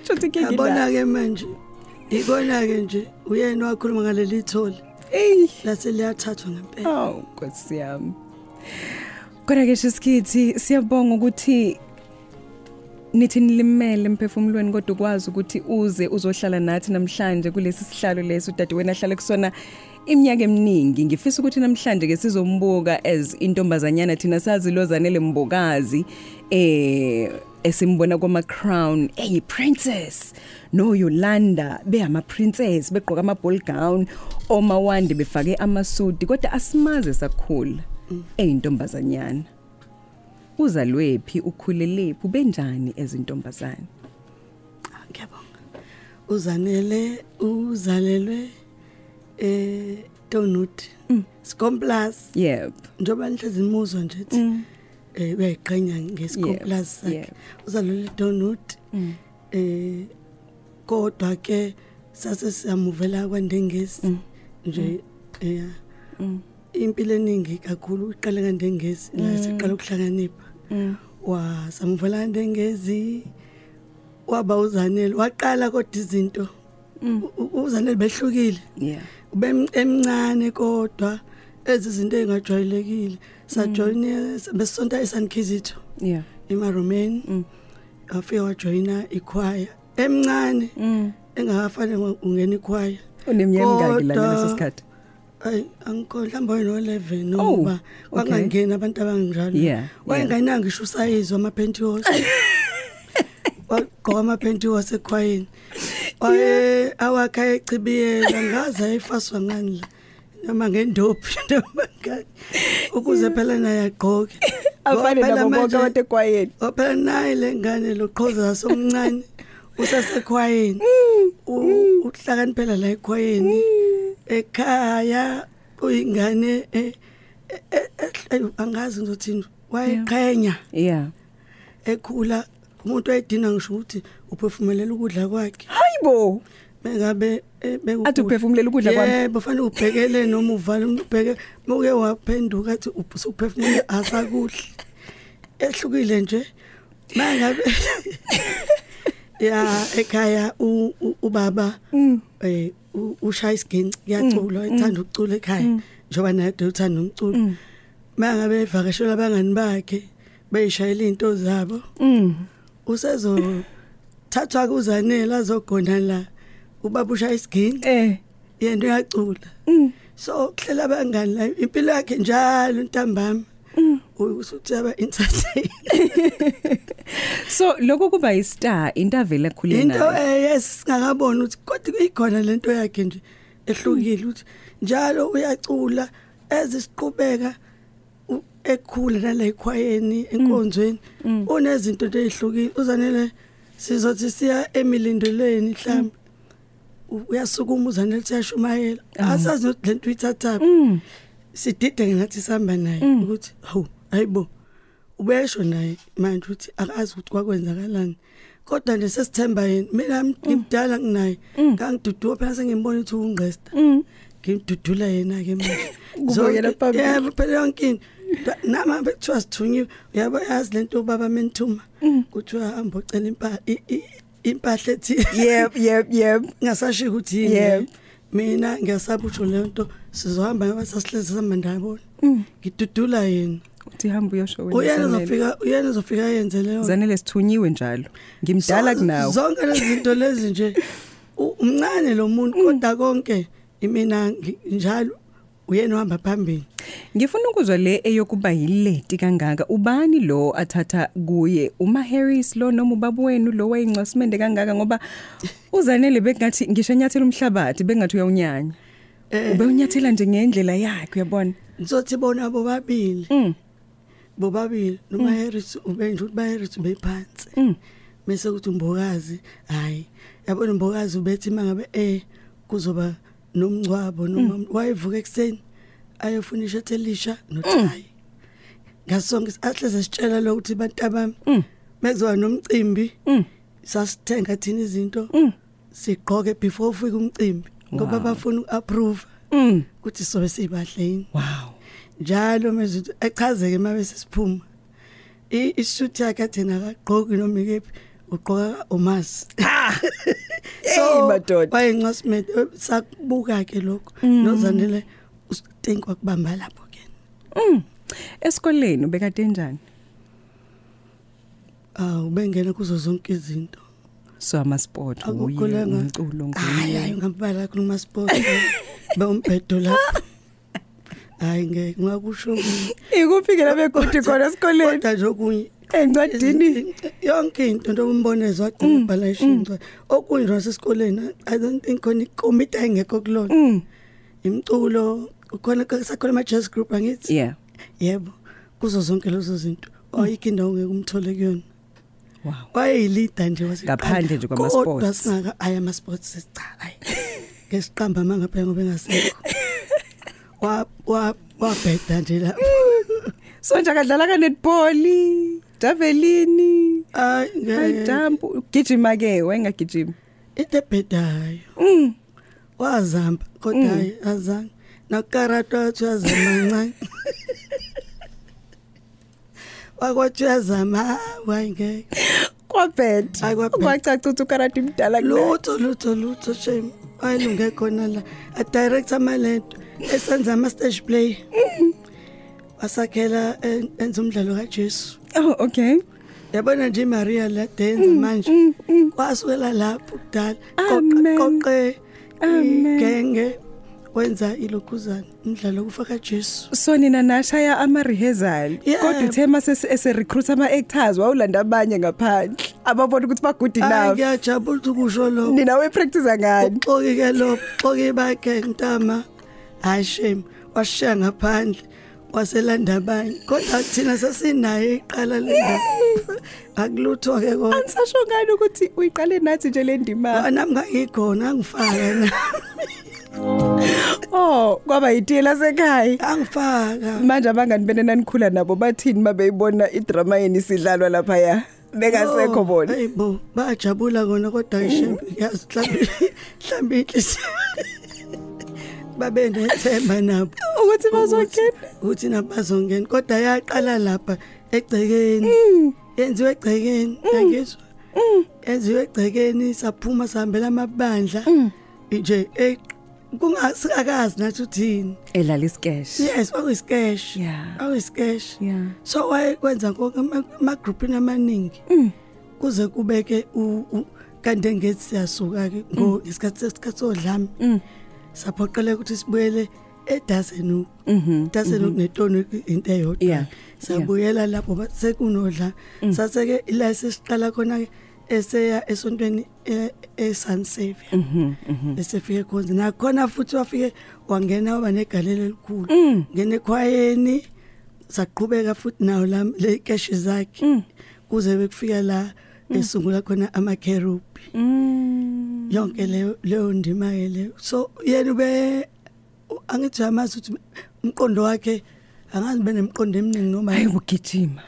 shothi ke ngibona ke manje ibona ke nje uyena wakhuluma ngaleli thole lase liyathathwa ngempela awu Nkosi yami kodwa ke siskithi siyabonga ukuthi nithi nilimele emphefumulweni kodwa ukwazi ukuthi uze uzohlala nathi namhlanje kulesi sihlalo lesi udade wena ahlale kusona iminyaka eminingi ngifisa ukuthi namhlanje ke sizombuka as intombazanyana thina sazi loZanele Mbokazi esimbona kuma crown princess no Yolanda ama princess begqoka ama ball gown omawande befake amasuti kodwa asimaze sakhula eyintombazanyana uzalwephi ukhulelephi ubenjani ezintombazane ngiyabonga uZanele uzalelwe Donut Scomplas yep njoba nihlezi imuzwa nje uyayiqhenya ngeScomplas sakhe uzalelwe Donut kodwa ke sase siyamuvela kwaNdengezi nje impilo eningi kakhulu uqale kaNdengezi la siqala ukuhlanganipha wasamuvela kaNdengezi waba uZanele waqala kodwa izinto uZanele behlukile ube emncane kodwa ezizinto engajwayelekile sajoyina besonta eSankizitho eMaromain afika wajoyina ichoir emncane engafane ungena ichoir uneminyaka mingaki la ngaleso sikhathi angikho mhlawumbe no11 noma wangangena abantu abanginjalo wayengayina ngisho usayizo amaPentecost wagqoka amaPentecost ekhwayeni awakha echibiyela ngaza efaswa ngani la noma ngendophi noma ngani ukuze phela naye agqoke afane nabo bonke abantu ekwayeni. Phela naye lengane loqhoza somncane usasekhwayeni. Uhlakaniphela la ekhwayeni ekhaya uyingane angazi ngizothini wayeqhenya. Yeah. Ekhula umuntu ayidina ngisho ukuthi uphefumulela ukudla kwakhe. Hayibo. Mengabe athi uphefumulela ukudla kwami. Yebo fanele ubhekele noma uvale ubheke moke waphenduka athi usuphefumula asakudla. Ehlukile nje. Mengabe ya ekhaya ubaba ushaya isiginci kuyacula ethanda ukucula ekhaya njoba naye uthanda umculo. Mengabe evakashela abangani bakhe beyishayela into zabo. Usezo thathwa kuZanele azogona la ubaba ushaya isiginci yena uyacula. So kuhlela abangani la impilo yakhe njalo ntambama usuthi aba entertain. So lokho kuba istar into avela khulena. Into yes singakabona ukuthi kodwa ikhona lento yakhe nje ehlukile ukuthi njalo uyacula ezisiqhubeka ekhula nala ekhwayeni enkonzweni unezinto ezihlukile uZanele sizothi siya emilindoleni mhlawumbe uyasukuma uZanele siyashumayela asazi ukuthi lento uyithatha sidide ngathi sihamba naye ukuthi hawu hayibo ubesho naye manje ukuthi akazi ukuthi kwakwenzakalani kodwa nje sesithemba yena mina ngimdala nginaye ngangidudua phela sengimbona ukuthi ungqesta ngimdudula yena ke manje kubuyela phambili yebo phela yonke nama bekuthiwa sithunyiwe uyabo yazi lento baba menthuma kuthiwa hamba ucela impahla ethi yep ngasashiya ukuthi yini mina ngiyasabusho lento sizohamba ngoba sasihlezi sihamba ndabona ngidudula yena uthi hamba uyosho wena uyena uzofika yenze leyo Zanele sithunyiwe njalo ngimdala kunawo zonke lezi zinto lezi nje umncane lo muntu kodwa konke imina njalo uyena uhamba phambili. Ngifuna ukuzwa le eyokuba yileti kangaka ubani lo athatha kuye uma Harris lo noma ubaba wenu lo wayincwasimende kangaka ngoba uZanele bekungathi ngisho nyathela umhlabathi bengathi uyawunyanya ube unyathela nje ngendlela yakhe uyabona ngizothi bona bobabili noma Harris ube nje uba Harris bephansi bese kuthi umbokazi hayi yabona umbokazi ubethi mangabe kuzoba nomncwabo noma wayevuka ekseni ayofunisha elisha noThayi ngasonke ahleze sitshela lo ukuthi bantu abami bezoba nomcimbi sasithenga thina izinto sigqoke before ufika umcimbi ngoba bafuna uapprove ukuthi sobe sibahleni wow njalo mezuthi echazeke mabese siphuma isuit yakhe athina akagqoki noma ikephi uqoka uMas so madoda bayincwasimende sakubuka ke lokho noZanele usitink wakubamba lapho ke esikoleni ubekade njani ubengena kuzo zonke izinto so ama sport umculo hayi ngambala kuma sport bawumbhedo lapho hayi ngeke ngakusho ikufikela begodi khona esikoleni kodwa nje okunye encwadini yonke into ntomboneza waqhubhala ishintsha okunye nasesikoleni I don't think khona ikomiti ayingekho kulona imculo ukhona sakhona ama jazz group angithi yebo kuzo zonke lezo zinto ayikho indawo ngeke umthole kuyona wow wayeyilida nje ngaphandle nje kwama sports kodwa singaka ama sports cha hayi ngesiqamba mangapha ngoba engasekho wabheda nje la so nje akadlala ka netball javelin high jump ugijima ke wayengagijima itebhedayo wazamba kodwa azange nakarata wazama wakwathi uyazama wayengeke kwabheda kwacaca ukuthi ukarata imdala lutho shame ayilunge khona la a director malento esenza ama stage play wasakhela enza umdlalo kaJesu okay yabona nje Maria la dance manje kwasukela lapho kudala qoqe genge wenza ilokhuzana umdlalo kufaka Jesu so nina nashaya ama rehearsal kodwa uthema ese recruit ama actors wawulanda abanye ngaphandle ababona ukuthi ba good enough ngiyajabula ukusho lo nina we practice ngani uxoke ke lo uxoke bakhe ntama hayi shame washiya ngaphandle waselanda abanye kodwa thina sasinayo iqala lenda akulutho ke kodwa Anisasho ngani ukuthi uyiqale nathi nje le ndima nami ngayikhona angifaka na Oh kwaba itiye lasekhaya angifaka manje abangani benena nikhula nabo bathini mabeyibona idrama yeni sidlalwa lapha ya bengasekho bona hayibo bajabula kona kodwa yazi mhlambi inhliziyo babe nethemba nabo ukuthi bazongena ukuthi nabazongena kodwa yaqala lapha egcekeni yenziwe egcekeni ngizwa yenziwe egcekeni saphuma sihambela amabandla nje kungasikazi nathi uthini elala isketch yes sketch sketch so wayekwenza konke ama groupini amaningi kuze kubeke kanti ngethi siyasuka ke ngo isikhathi sodlami saphoqele ukuthi sibuyele eDasenu Dasenu netoni into eyodwa sabuyela lapho sekunodla saseke ilase siqala khona ke eseya esontweni eSun Savior esefike khona nakhona futhi wafike wangena waba negalelo elikhulu ngene ekhwayeni saqhubeka futhi nawo le keshi zakhe kuze bekufika la esungula khona amakerubi yonke leyo ndima leyo so yena ube angithi amazi ukuthi umqondo wakhe angazi benemqondo eminingi noma ayibugijima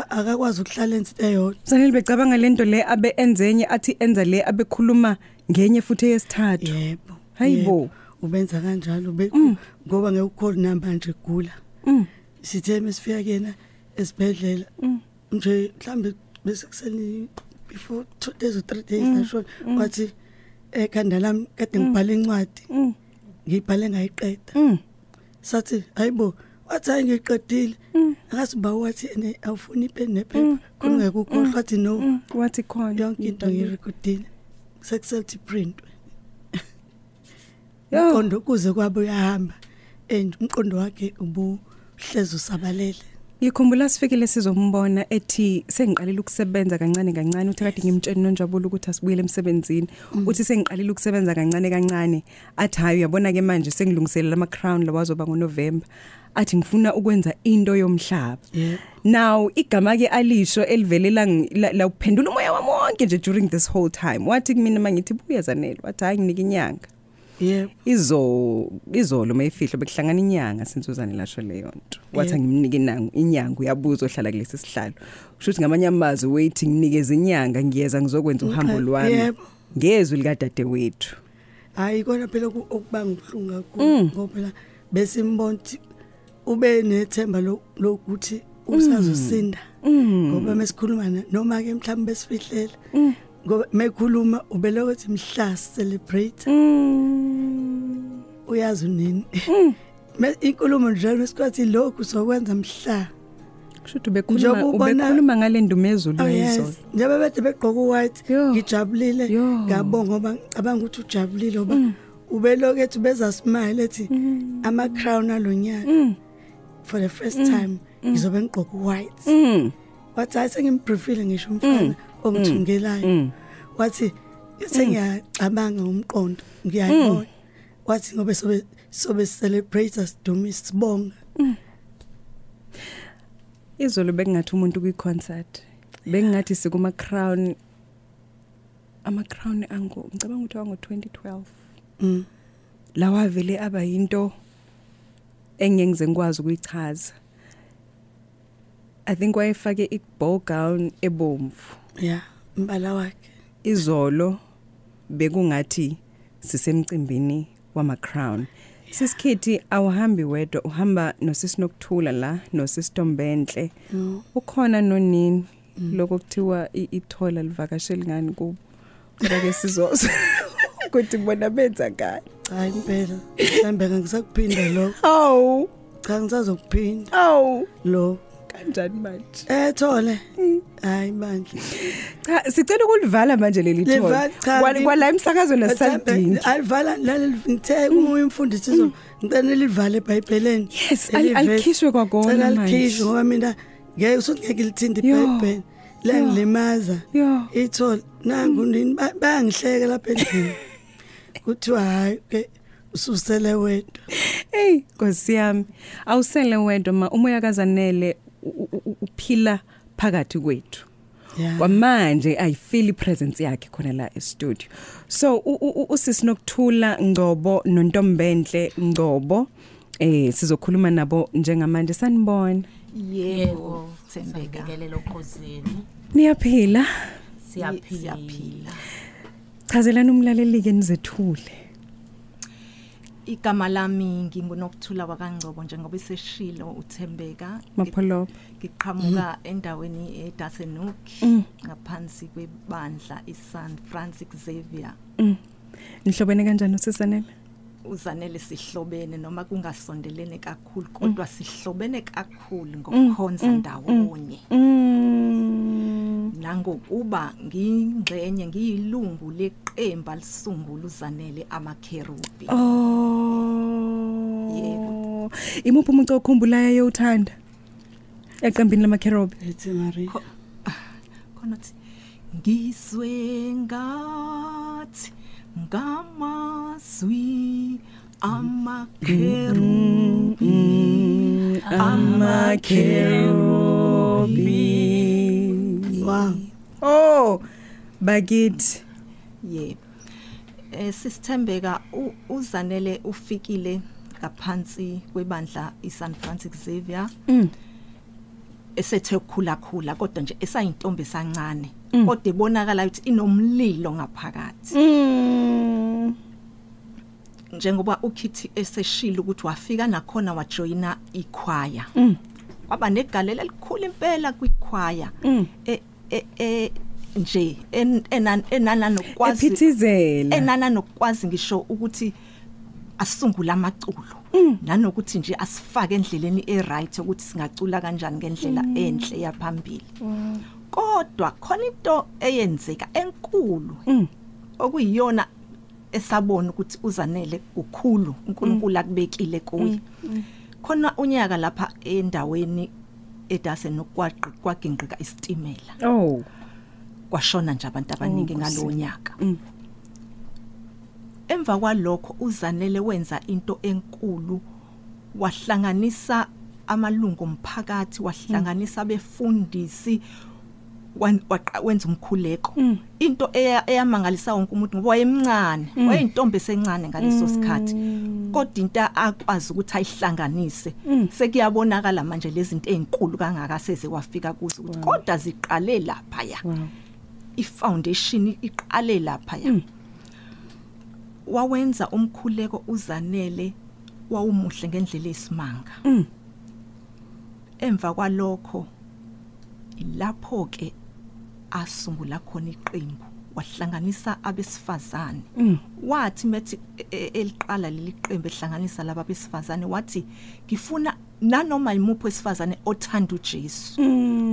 akakwazi ukuhlala ensithi eyodwa sanele becabanga lento le abe enzenye athi enza le abekhuluma ngenye futhi eyesithathu yebo hayibo ubenza kanjalo ngoba ngekukhona number nje gula sithe mesifika kena esibhedlela nje mhlambe bese kuseni before 2 days or 3 days nasho wathi ekhanda lami kade ngibhala incwadi ngibhale ngayiqeda sathi hayibo wathi ayiqedile akasiba wathi ene awufuni ipen nepaper kungeke ukhohlwa wathi no wathi khona yonke into ngirecordile sekusethi print umqondo kuze kwabe uyahamba umqondo wakhe ubuhlezi usabalele Ngikhumbula sifikile sizombona ethi sengiqalile ukusebenza kancane kancane uthi kade ngimtshela noNjabulo ukuthi asibuyele emsebenzini uthi sengiqalile ukusebenza kancane kancane athi hayi uyabona ke manje sengilungiselela ama crown lawazoba ngoNovember athi ngifuna ukwenza into yomhlaba now igama ke alisho elivelela la ukuphendula umoya wami wonke nje during this whole time wathi kumina mangithi buya Zanele wathi hayi nginika inyanga yebo izolo mayifihlo bekuhlangana inyanga sinsuzane lasho leyo nto wathi ngimnike inyanga uyabuza ohlala kulesi sihlalo kusho ukuthi ngamanye amazwi waiting nginikeze inyanga ngiyeza ngizokwenza uhambo lwami ngezwe likadade wethu hayi kona phela okubanga ubhlungu kakhulu ngoba phela besimbona ube nethemba lokuthi usazosinda ngoba mesikhuluma noma ke mhlawumbe besifihlela ngoba mekhuluma ubelokuthi mhla celebrate uyazi nini inkulumo njalo sikwathi lokhu sokwenza mhla kushuthi ubekhuluma ngale ndumezulu lezolo njengoba bethe begqoka white ngijabulile ngabonga ngoba ngicabanga ukuthi ujabulile ngoba ubelokuthi beza smile ethi ama crown alonyaka for the first time ngizobe ngigqoka white wathi ayisengimprofile ngisho umfana ongithungelayo wathi sengiyacabanga umqondo ngiyayibona wathi ngobe sobe celebrate sidumise sibonga izolo bekungathi umuntu kwi-concert bekungathi sikuma crown ama crown ango ngicabanga ukuthi wango 2012 lawa vele aba yinto engengize ngikwazi ukuyichaza I think wayefake i-ball gown ebomvu mbala wakhe izolo bekungathi sisemcimbini wama crown sisikhithi awuhambi wedwa uhamba noSisinokuthula la noSistombenhle ukhona nonini lokuthiwa ithola livakashela ngani kubo kodwa ke sizoza ukuthi bona benza ngani hayi impela mhlambe ngisakuphinda lo cha ngisazokuphinda lo kanjani manje Thole hayi bandla cha sicela ukulivala manje leli Thole kwala emsakazo nasadini alivala lalivithe umfundisi izolo ngicela livale eBhayibhelini yes alikhishwe kwakona manje alikhishwe ngoba mina ngeke usungeke lithinde eBhayibhelini la ngilimaza Thole nangu nini bayangihleka lapha endlini kuthiwa hayi ke ususele wedwa. Hey Nkosi yami awusele wedwa ma umoya kaZanele uphila phakathi kwethu. Kwamanje I feel presence yakhe khona la e studio. So usisi Nokuthula Ngcobo noNtombenhle Ngcobo sizokhuluma nabo njengamanje sanibona. Yebo Thembeka Khosini. Niyaphila? Siyaphila. Chazelani umlaleli ke nizethule. Igama lami nginguNokuthula waKaNgcobo njengoba iseshilo uThembeka. Mapholo. Ngiqhamuka endaweni eDasenhoek ngaphansi kwebandla iSan Francis Xavier. Nihlobene kanjani uSisanele? uZanele sihlobene noma kungasondelene kakhulu kodwa sihlobene kakhulu ngokukhonza ndawonye. Nangokuba ngingxenye ngiyilungu leqembu lisungula uZanele amaKherubi. Yebo. Imuphi umuntu okhumbulayo uthanda? Eqembini lamaKherubi. Ethi Maria. Khona thi ngizwe ngathi ngamazwi amaKherubi. Wow. Oh, bakithi. Yebo. Sisithembeka uZanele ufikile ngaphansi kwebandla iSan Francis Xavier. Esethe ukukhula kodwa nje esayintombi esancane. Kodwa ibonakala ukuthi inomlilo ngaphakathi. Njengoba uKithi eseshilo ukuthi wafika nakhona wajoyina ichoir. Waba negalelo elikhulu impela kwichoir. Nje enana nokwazi ephithizela enana nokwazi ngisho ukuthi asungula amaculo nanokuthi nje asifake endleleni eright ukuthi singacula kanjani ngendlela enhle yaphambili. Kodwa khona into eyenzeka enkulu okuyiyona esabona ukuthi uZanele ukhulu uNkulunkulu akubekile kuye. Khona unyaka lapha endaweni eDasenhoek kwaginqika isitimela. Oh. Kwashona nje abantu abaningi ngalonyaka. Emva kwalokho uZanele wenza into enkulu, wahlanganisa amalungu omphakathi, wahlanganisa abefundisi, wenza umkhuleko. Into eyamangalisa wonke umuntu ngoba wayemncane, wayintombi esencane ngaleso sikhathi. Kodwa into akwazi ukuthi ayihlanganise. Sekuyabonakala manje lezi zinto ezinkulu kangaka seze wafika kuzo ukuthi kodwa ziqale lapha ya. iFoundation iqale lapha ya. Wawenza umkhuleko uZanele wawumuhle ngendlela esimanga. Emva kwalokho ilapho ke asungula khona iqembu, wahlanganisa abesifazane. Wathi methi eliqala leli qembu ehlanganisa laba besifazane wathi ngifuna nanoma imupho esifazane othanda uJesu.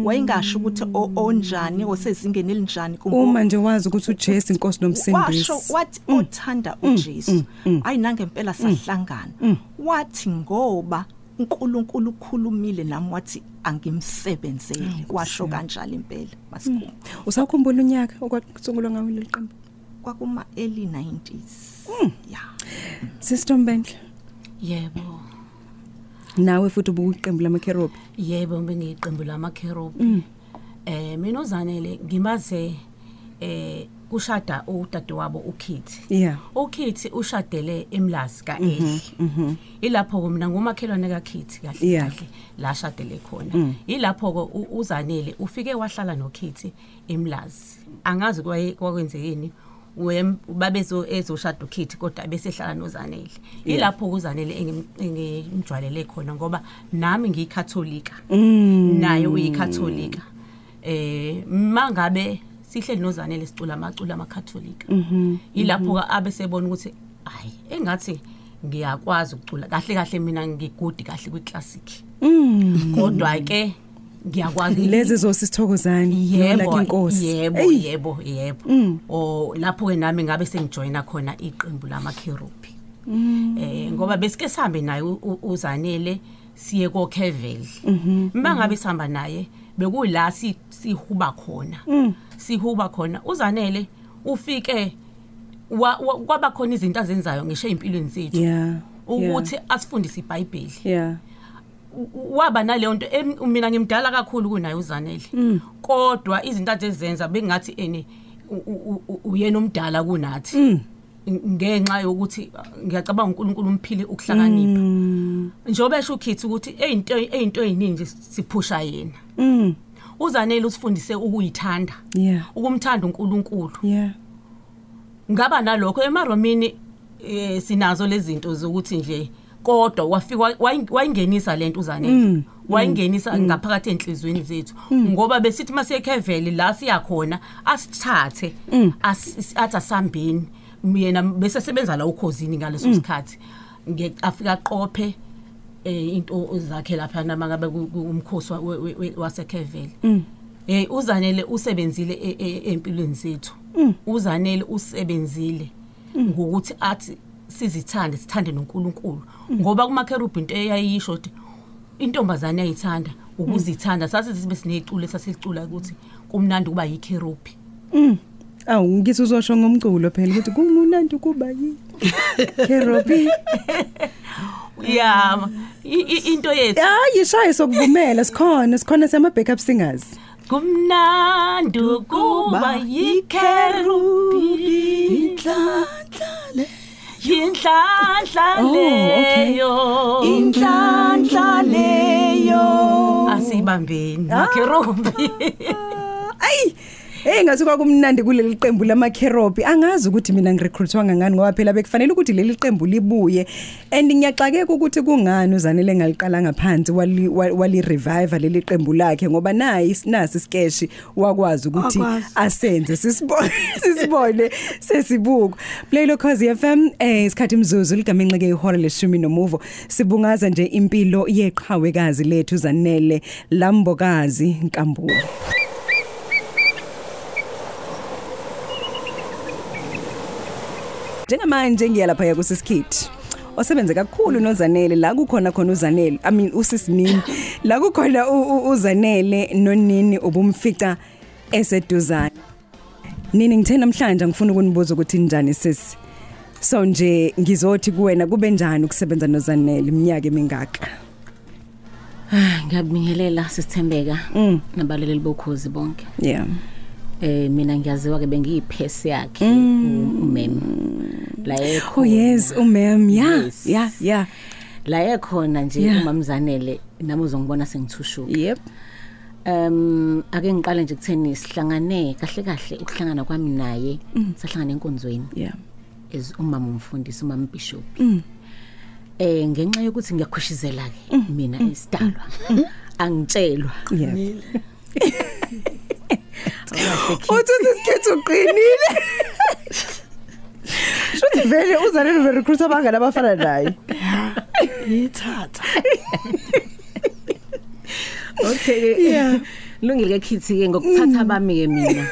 Wayingasho ukuthi onjani osezingeni elinjani uma nje wazi ukuthi uJesu inkosi nomsindisi. Washo wathi othanda uJesu. Hayi nangempela sahlangana. Wathi ngoba uNkulunkulu ukhulumile nami wathi angimsebenzele. Washo kanjalo impela masikhulu. Usakhumbula unyaka okwakusungulwa ngawo leli qembu? Kwakuma early 90s. Yeah. Sister Mbenhle. Yebo. Nawe futhi ubuqembu lamaKherubi? Yebo bengiqembu lamaKherubi. Mina uZanele ngimaze kushada udadewabo uKithi. Yeah. uKithi ushadele eMlazi kaEli. Ilapho mina ngumakhelwane kaKithi kahle la shadele khona. Ilapho ko uZanele ufike wahlala noKithi eMlazi. Angazi kwakwenzekeni babezo ezoshada uKithi kodwa besehlala noZanele. Ilapho uZanele engimjwalele khona ngoba nami ngiyikatholika. Naye uyikatholika. Mangabe sihleli noZanele sicula amaculo amakatholika. Ilapho abesebona ukuthi hayi engathi ngiyakwazi ukucula kahle mina ngigudi kahle kwiClassic. Kodwa ke ngiyakwazi lezi zosithokozani nolaka inkosi. Yebo. O lapho ke nami ngabe sengijoina khona iqembu lamaKherubi. Ngoba besike sihambe naye uZanele siye koKhevel. Mangabe sihamba naye bekuyila sihuba khona. Sihuba khona uZanele ufike kwaba khona izinto azenzayo ngisho empilweni zethu ukuthi asifundise iBhayibheli waba naleyo nto mina ngimdala kakhulu kunaye uZanele kodwa izinto azenza bengathi uyena omdala kunathi ngenxa yokuthi ngiyacabanga uNkulunkulu umphile ukuhlakanipha njengoba esho ukhithi ukuthi einto eziningi siphusha yena uZanele usifundise ukuyithanda ukumthanda uNkulunkulu ngaba nalokho emaromini sinazo lezi zinto zokuthi nje kodwa wafika wayingenisa lento uZanele wayingenisa ngaphakathi enhlizweni zethu ngoba besithi masekhevele la siyakhona asithathe athi asambeni yena bese sebenza la ukhosini ngaleso sikhathi afika aqophe into zakhe lapha namangabe umkhosi wasekhevele uZanele usebenzile empilweni zethu uZanele usebenzile ngokuthi athi sizithande sithande noNkulunkulu ngoba kumakherubhi into eyayisho ukuthi intombazane ayithanda ukuzithanda sathi sibe sinecule sasicula ukuthi kumnandi kuba yikherubhi awu ngithi uzosho ngomculo phela ukuthi kumnandi kuba yikherubhi into yethu yishaye sokuvumela sikhona sama backup singers kumnandi kuba yikherubhi inhlanhla leyo asibambeni makherubhi ngathi kwakumnandi kuleli qembu lamakherobi angazi ukuthi mina ngirecruitwanga ngani ngoba phela bekufanele ukuthi leli qembu libuye and ngiyaxakeka ukuthi kungani uZanele ngaliqala ngaphansi wali revive leli qembu lakhe ngoba nasi sketch wakwazi ukuthi asenze sisibone sesibuko play Ukhozi FM isikhathi imzuzu ligamenxeke ihora leshumi nomuvo sibungaza nje impilo yeqhawekazi lethu uZanele Lambokazi Nkambule. Njengamanje ngiyalapha yakusiskhithi osebenze kakhulu noZanele la kukhona uZanele usisinini la kukhona uZanele nonini ubumfica eseduzane nini ngithe namhlanje ngifuna ukunibuza ukuthi njani sisi so nje ngizothi kuwena kube njani ukusebenza noZanele iminyaka emingaka ngiyabingelela sisithembeka nabaleleli bokhozi bonke mina ngiyaziwa ke bengiyiphesi yakhe umem la ekho yes umem la ekhona nje umamZanele nami uzongibona sengithushuka ake ngiqale nje kutheni sihlangane kahle ukuhlangana kwami naye sahlangana enkonzweni umama umfundisi umama Bishop ngenxa yokuthi ngiyakhushizela ke mina isidalwa angitshelwa uthi isikhetho uqinile shothi vele uZanele uberecruit abangana abafana naye yithatha okay lungile ke khithi ke ngokuthatha bami ke mina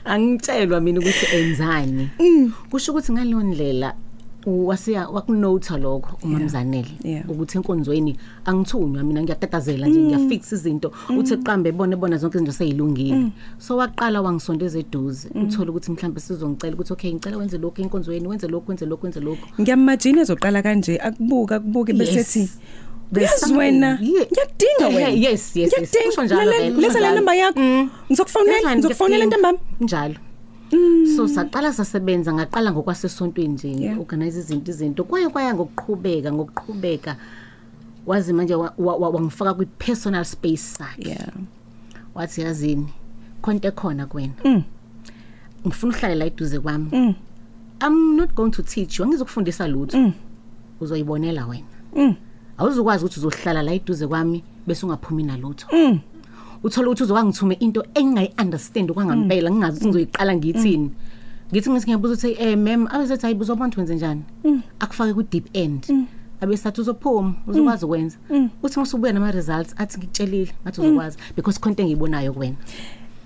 angitshelwa mina ukuthi enzani kusho ukuthi ngaleyo ndlela wakunota lokho umamZanele ukuthi enkonzweni angithunywa mina ngiyatatazela nje ngiyafixa izinto uthi eqambe bona zonke izinto seyilungile so waqala wangisondeza eduze uthola ukuthi mhlambe sizongicela ukuthi okay ngicela wenze lokho enkonzweni wenze lokho ngiyamagina ezoqala kanje akubuke besethi wena ngiyadinga wena yes kusho njalo letha le number yakho ngizokufonela ntambama njalo so saqala sasebenza ngaqala ngokwasesontweni nje organize izinto kwaya ngokuqhubeka wazi manje wangifaka kwi personal space sakhe wathi yazini konke khona kwena ngifuna uhlale la eduze kwami I'm not going to teach you ngizokufundisa lutho uzoyibonela wena awuzukwazi ukuthi uzohlala la eduze kwami bese ungaphumi nalutho uthola ukuthi uzokangithume into engingayi-understand kwangempela ngingazi ukuthi ngizoyiqala ngiyithini ngithi ngiyabuza ukuthi ma'am abesethi hayibuza abantu wenze njani akufake ku deep end abesathi uzophuma uzokwazi ukwenza uthi ngisubuya nama results athi ngikutshelile ngathi uzokwazi because content engiyibonayo kuwena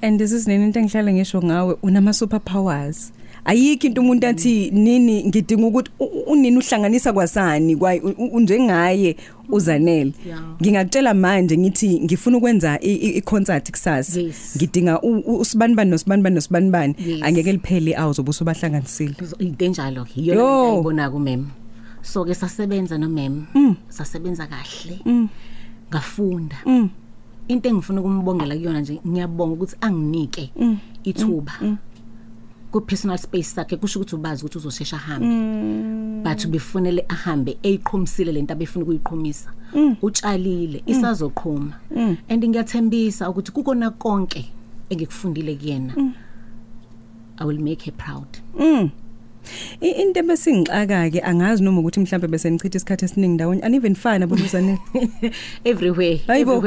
and this is nento engihlala ngisho ngawe unama superpowers ayikho into umuntu athi nini ngidinga ukuthi unini uhlanganisa kwasani unjengaye uZanele ngingakutshela manje ngithi ngifuna ukwenza iconcert kusasa ngidinga usibanibani nosibanibani angeke liphele awuzobe usubahlanganisile into enjalo yiyo ngiyibona ku mem so ke sasebenza no mem sasebenza kahle ngafunda into engifuna ukumbongela kuyona nje ngiyabonga ukuthi anginike ithuba ku personal space sakhe kusho ukuthi ubazi ukuthi uzoshesha hambe but ubefunele ahambe eyiqhumisile lento abefuna ukuyiqhumisa utshalile isazoqhuma and ngiyathembisa ukuthi kukona konke engikufundile kuyena I will make her proud into besingixaka ke angazi noma ukuthi mhlambe bese ngichitha isikhathi esiningi ndawonye uneven fine abonuzane everywhere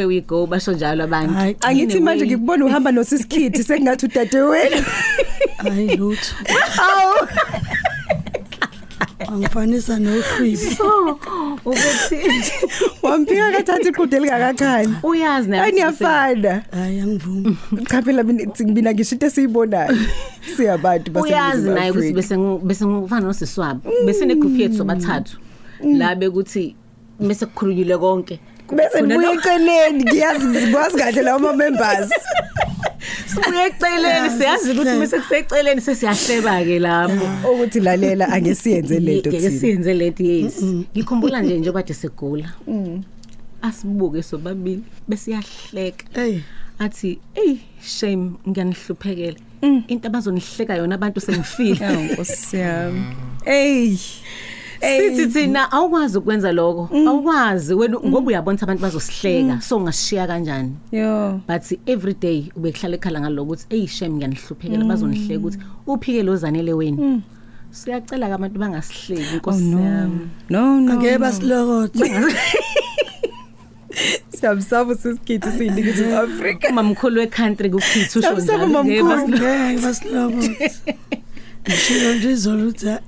we go basho njalo abantu angithi manje ngikubona uhamba nosisikithi sengathi udade wena hayi lutho awu angifanisa nohlwibi so ukuthi wampika kathatha iqhude lingakakhani uyazi naye ayiyafana hayi angivumi cha phela mina ngishite esiyibonayo siyabantu base uyazi naye ukuthi bese ngufana nosiswabo bese ne group yethu sobathathu la bekuthi bese kukhulukile konke bese nibuye eceleni ngiyazi ngikwazi kahle lawo members sibuye eceleni siyazi ukuthi bese kuseceleni sesiyahleba ke lapho ukuthi lalela angesiyenze lento thina ngesiyenze lento yes ngikhumbula nje njengoba kade segula asibuke sobabili bese yahleka athi shame ngiyanihluphekela into abazonihleka yona abantu sengifika nkosi yami sithi thina awukwazi ukwenza lokho awukwazi wena ngoba uyabona abantu bazosihleka so ungashiya kanjani but every day ubekuhlala ekhala ngalokuthi shame ngiyanihluphekela bazonihleka ukuthi uphike lo Zanele wena siyacela abantu bangasihleki inkosi yami no angeke basilokothe Samsabo siskithi sindikithi Africa mamkhulu wecountry kukhitha usho njalo ngeke basilokothe Ngishilo nje izolutha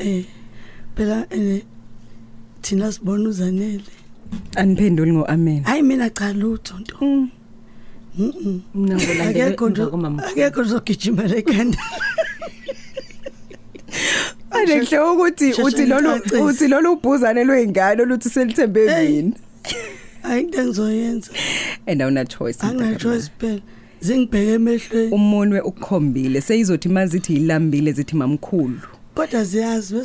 phela thina sibona uZanele aniphenduli ngoamen hayi mina cha lutho nto akekho uzogijima lekhanda Anehle ukuthi lolu ubhuzane lwengane oluthi selithembe mina hayi into engizoyenza and awuna choice angina choice phela zingibheke emehlweni umunwe ukukhombile seyizothi mazithi ilambile zithi mamkhulu kodwa ziyazi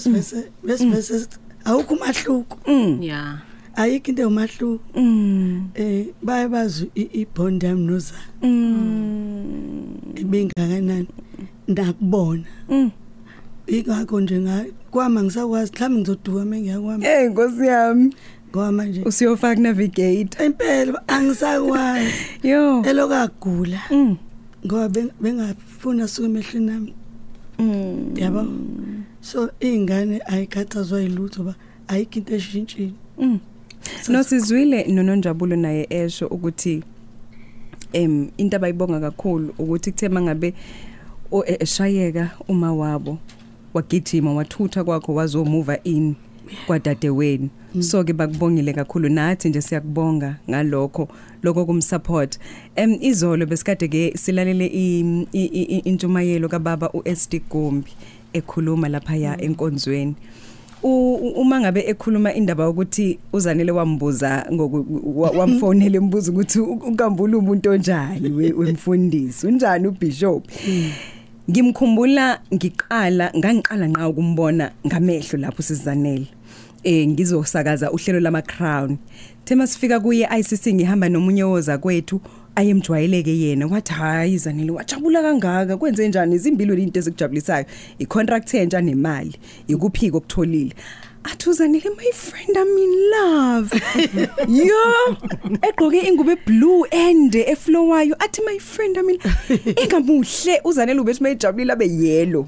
bese awukho umahluko yeah ayikho into omahluko baye bazi ibond yami noza ibingakanani ndakubona ikakho nje kwama ngisakwazi mhlawumbe ngizoduka mengiyakwami nkosi yami ngoba manje usiyofaka navigate impela angisakwazi yo elokagula ngoba bengafuna suka emehlweni nami yabo so ingane ayikhathazwa yilutho ba ayikho into eshintshile nosizwile nononjabulo naye esho ukuthi into abayibonga kakhulu ukuthi kuthema ngabe eshayeka uma wabo wagijima wathutha kwakho wazomove in kwadade wenu so ke bakubongile kakhulu nathi nje siyakubonga ngalokho kumsupport izolo besikade ke silalele intshumayelo kaBaba uSD Gombi ekhuluma lapha ya enkonzweni uma ngabe ekhuluma indaba ukuthi uZanele wambuza wamfonela embuza ukuthi unkambula umuntu onjani wemfundisi unjani uBishop ngimkhumbula ngiqala nqa ukumbona ngamehlo lapho siZanele ngizosakaza uhlelo lama Crown thema sifika kuye ICC ngihamba nomunye woza kwethu ayemjwayeleke yena wathi hayi Zanele wajabula kangaka kwenze njani izimbilo into ezikujabulisayo icontract entsha nemali ikuphiko okutholile athi uZanele my friend I'm in love yo egqoke ingubo blue ende eflowayo athi my friend I'm in engamuhle uZanele ubethi mayijabulile abe yellow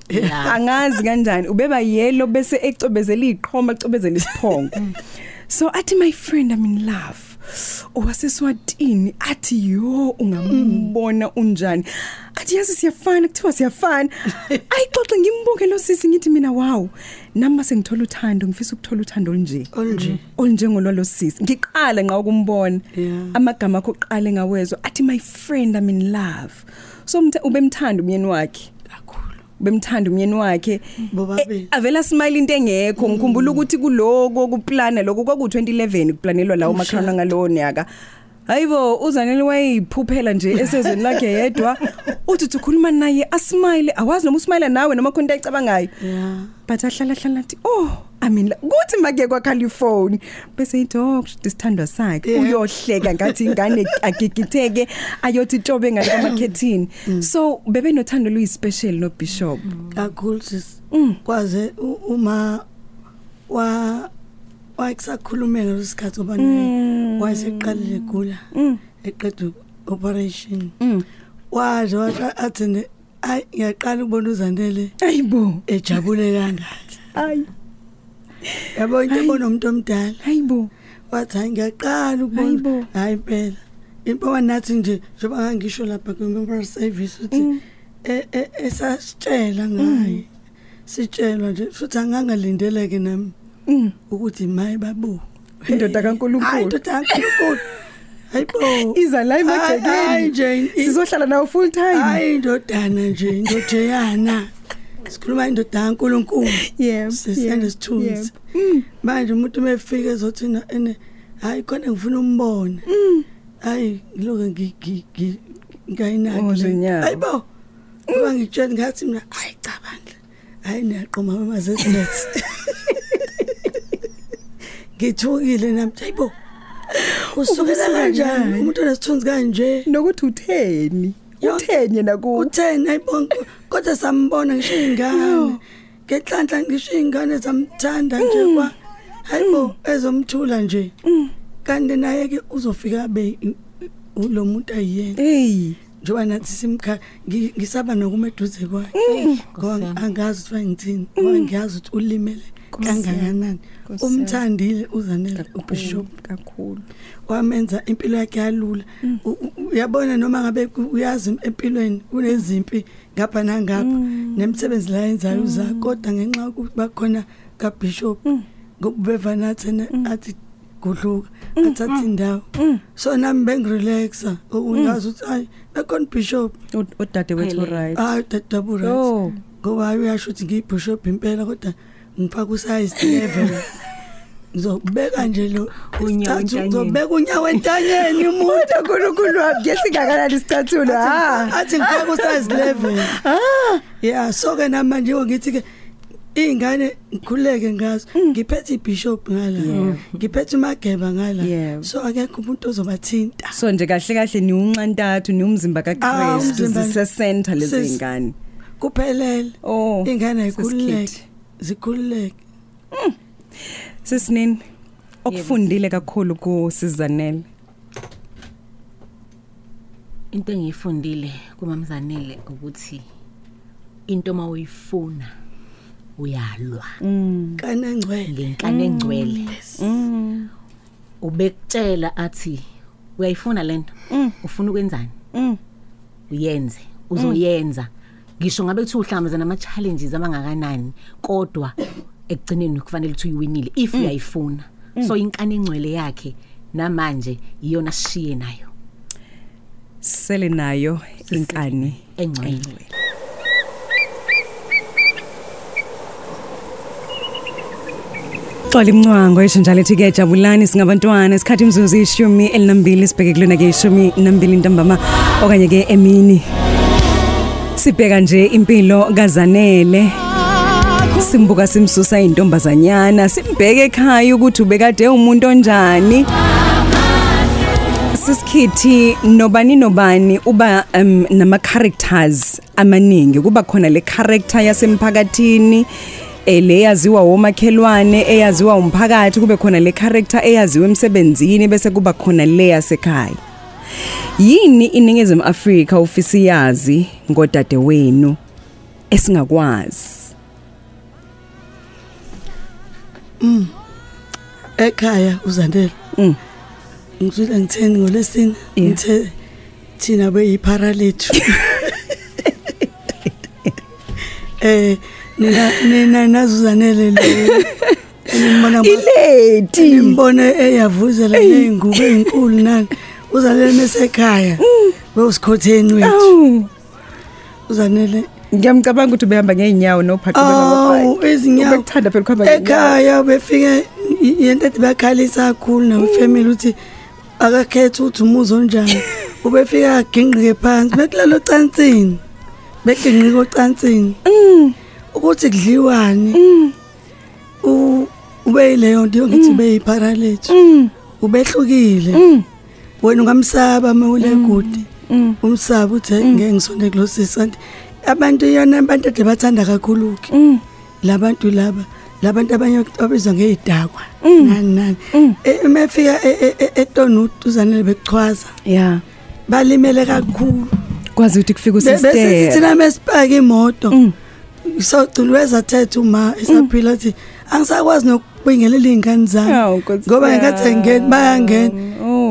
angazi kanjani ubeba yellow bese ecobezela iqhoma ecobezela isiphongo so athi my friend I'm in love owaseswatini athi yo ungambona unjani athi yazi siyafana kuthiwa siyafana ayixoxe ngimbuke lo sisi ngithi mina wow nami sengithola uthando ngifisa ukuthola uthando olunje ngolwalo sisi ngiqala nqa ukumbona amagama akho oqale ngawezwa athi my friend I'm in love so ubemthanda umyeni wakhe kakhulu bemthanda umyeni wakhe bobabili avela smile into engekho ngikhumbula ukuthi kuloko kuplana lokho kwaku 2011 kuplanelwa la uMacron ngalowo nyaka hayibo uZanele wayiphuphela nje esezweni lakhe yedwa uthi ukhuluma naye asmile awazi noma usmile nawe noma khona into ayicabangayo but ahlala athi I mean kuthi make kwa California bese ithi isithandwa sakhe uyohleka ngathi ingane agigitheke ayothi tobe ngale kamakhethini so bebe nothando luyispecial no Bishop kakhulu sis kwaze uma wayesakhulume ngesikhathi obani wayeseqalile gula eqedwe operation waje athi ngiyaqala ukubona uZanele ayibo ejabule kangaka yabo into ebona umuntu omdala hayibo wathi ngiyaqala ukubona hayi impela impela nathi nje njengoba ngisho lapha ku-member service uthi esasitshela ngaye sitshelwa nje futhi angangalindeleke nami ukuthi maye babu indoda kaNkulunkulu hayi indoda kaNkulunkulu hayibo iza la emagcekeni sizohlala nawo full time hayi indodana nje indodeyana sikhuluma indoda kaNkulunkulu sisende sithunzi manje umuntu mefika ezothina hayi khona ngifuna umbone hayi loke ngayinaki hayibo ngoba ngitshela ngathi mina hayi cha bandla hayi niyaqoma amazezinethi ngithukile namhlanje hayibo usukela kanjani umuntu onesithunzi kanje nokuthi utheni yena ku utheni hayibo kodwa sambona ngisho ingane ngenhlanhla ngisho ingane zamthanda nje kwa hayibo ezomthula nje kanti naye ke uzofika be lo muntu ayiyena njoba nathi simkha ngisaba nokuma eduze kwakhe ngoba angazi ukuthi ngithini ngoba ngiyazi ukuthi ulimele kangakanani umthandile uZanele uBishop kakhulu wamenza impilo yakhe yalula uyabona noma ngabe uyazi empilweni kunezimpi ngapha nangapha nemsebenzi la yenzayo uza kodwa ngenxa yokuthi bakhona kaBishop ngokubeva nathi athi kudluka athatha indawo so nami bengirelaxa ungazi ukuthi hayi bekhona Bishop udade wethu right dadabo right ngoba uyasho ukuthi ngiBishop impela kodwa ngifaka usize level ngizobeka nje lo ngizobeka unyawo entanyeni umuntu uNkulunkulu wayesingakanani isithathulo athi ngifaka usize level yeah so ke namanje ngithi ke ingane ngikhuleke ngazo ngiphethe iBishop ngala ngiphethe uMageba ngala so akekho umuntu ozobathinta so nje kahle ni unxantathu ni umzimba kaKristu sise center lezi ingane kuphelele ingane ayikhuleke zikhuleke Sisinini okufundile kakhulu kuSizanele into engiyifundile kuMamZanele ukuthi into mawuyifuna uyalwa kana ngcwele ngenkani engcwele ubekutshela athi uyayifuna lento ufuna ukwenzani uyenze uzoyenza ngisho ngabe kuthi uhlangabezana nama challenges abangakanani kodwa ekugcineni kufanele ukuthi uyiwinile if uyayifuna so inkani engcwele yakhe namanje iyona sishiye nayo sele nayo inkani engcwele Xoli Mncwango esho njalo ethi ke jabulani singabantwana isikhathi imzuzu 12 sibheke kulona ke 12 ntambama okanye ke emini sibheka nje impilo kaZanele simbuka simsusa intombazanyana simbheke ekhaya ukuthi ubekade umuntu onjani Siskithi nobani uba nama characters amaningi kuba khona le character yasemphakathini le yaziwa womakhelwane eyaziwa umphakathi kube khona le character eyaziwa emsebenzini bese kuba khona le yasekhaya yini iningizimu Afrika ufisi yazi ngodade wenu esingakwazi ekhaya uZanele ngizwile ngitheni ngolesini ngithe thina beyipharalethu nina nazuZanele lo nimbona ileti nimbona eyavuzela neingubo ezinkulu nani uZanele mesekhaya bewusikhotheni wethu uZanele Ngiyamcabanga ukuthi ubehamba ngeenyawo nophaqo beka izinyawo. Ubekuthanda phela ukuhamba ngeenyawo. Ekhaya befike into ethi bakhalisa kakhulu na family uthi akakhetha ukuthi umuzi onjani. Ubefika aginqike phansi bekulalo cansini. Beginqika ocansini. Ukuthi kudliwani. Ube leyo nto ngithi beyipharalethu. Ubehlukile. Wena ungamsaba mawule gudi. Umsaba uthi ngeke ngisonde kulosisi kanti abantu yona abantu ade bathanda kakhulu ke. Labantu labantu abanye obizwa ngezidakwa nani emefika eTonut uzanele bekuchwaza yeah balimele kakhulu kwazi ukuthi kufika usistera bese thina mesipaka imoto so Culweza thatha uma esaphila athi angisakwazi nokubingelela izingane zami ngoba ngikathi ngene bayangena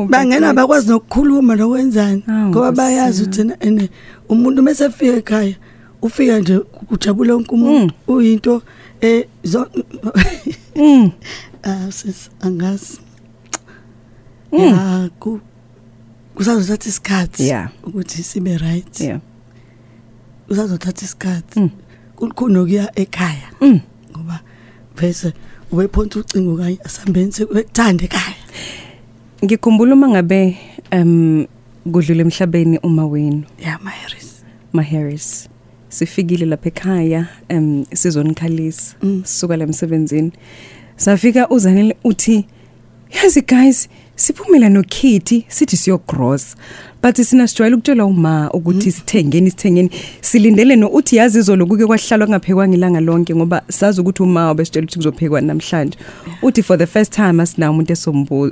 bangena bakwazi nokukhuluma nokwenzani ngoba bayazi ukuthi umuntu mesefika ekhaya ufika nje kujabula wonke umuntu uyinto sis angazi ya kusazothatha isikhathi ukuthi sibe right usazothatha isikhathi kukhona okuya ekhaya ngoba bese ubephonta ucingo kanye asambeni sekuthanda ekhaya. Ngikhumbula uma ngabe kudlula emhlabeni uma wenu Maheris sifikile lapha ekhaya sizonikhalisa sisuka la emsebenzini safika uzanele uthi yazi guys siphumela noKitty sithi siyo gross but sina sijwayele ukutshela uma ukuthi sithengeni silindele no uthi yazi izolo kuke kwahlalwa ngaphekwa ngilanga lonke ngoba sazi ukuthi uma obesitshela ukuthi kuzophekwa namhlanje uthi for the first time asina umuntu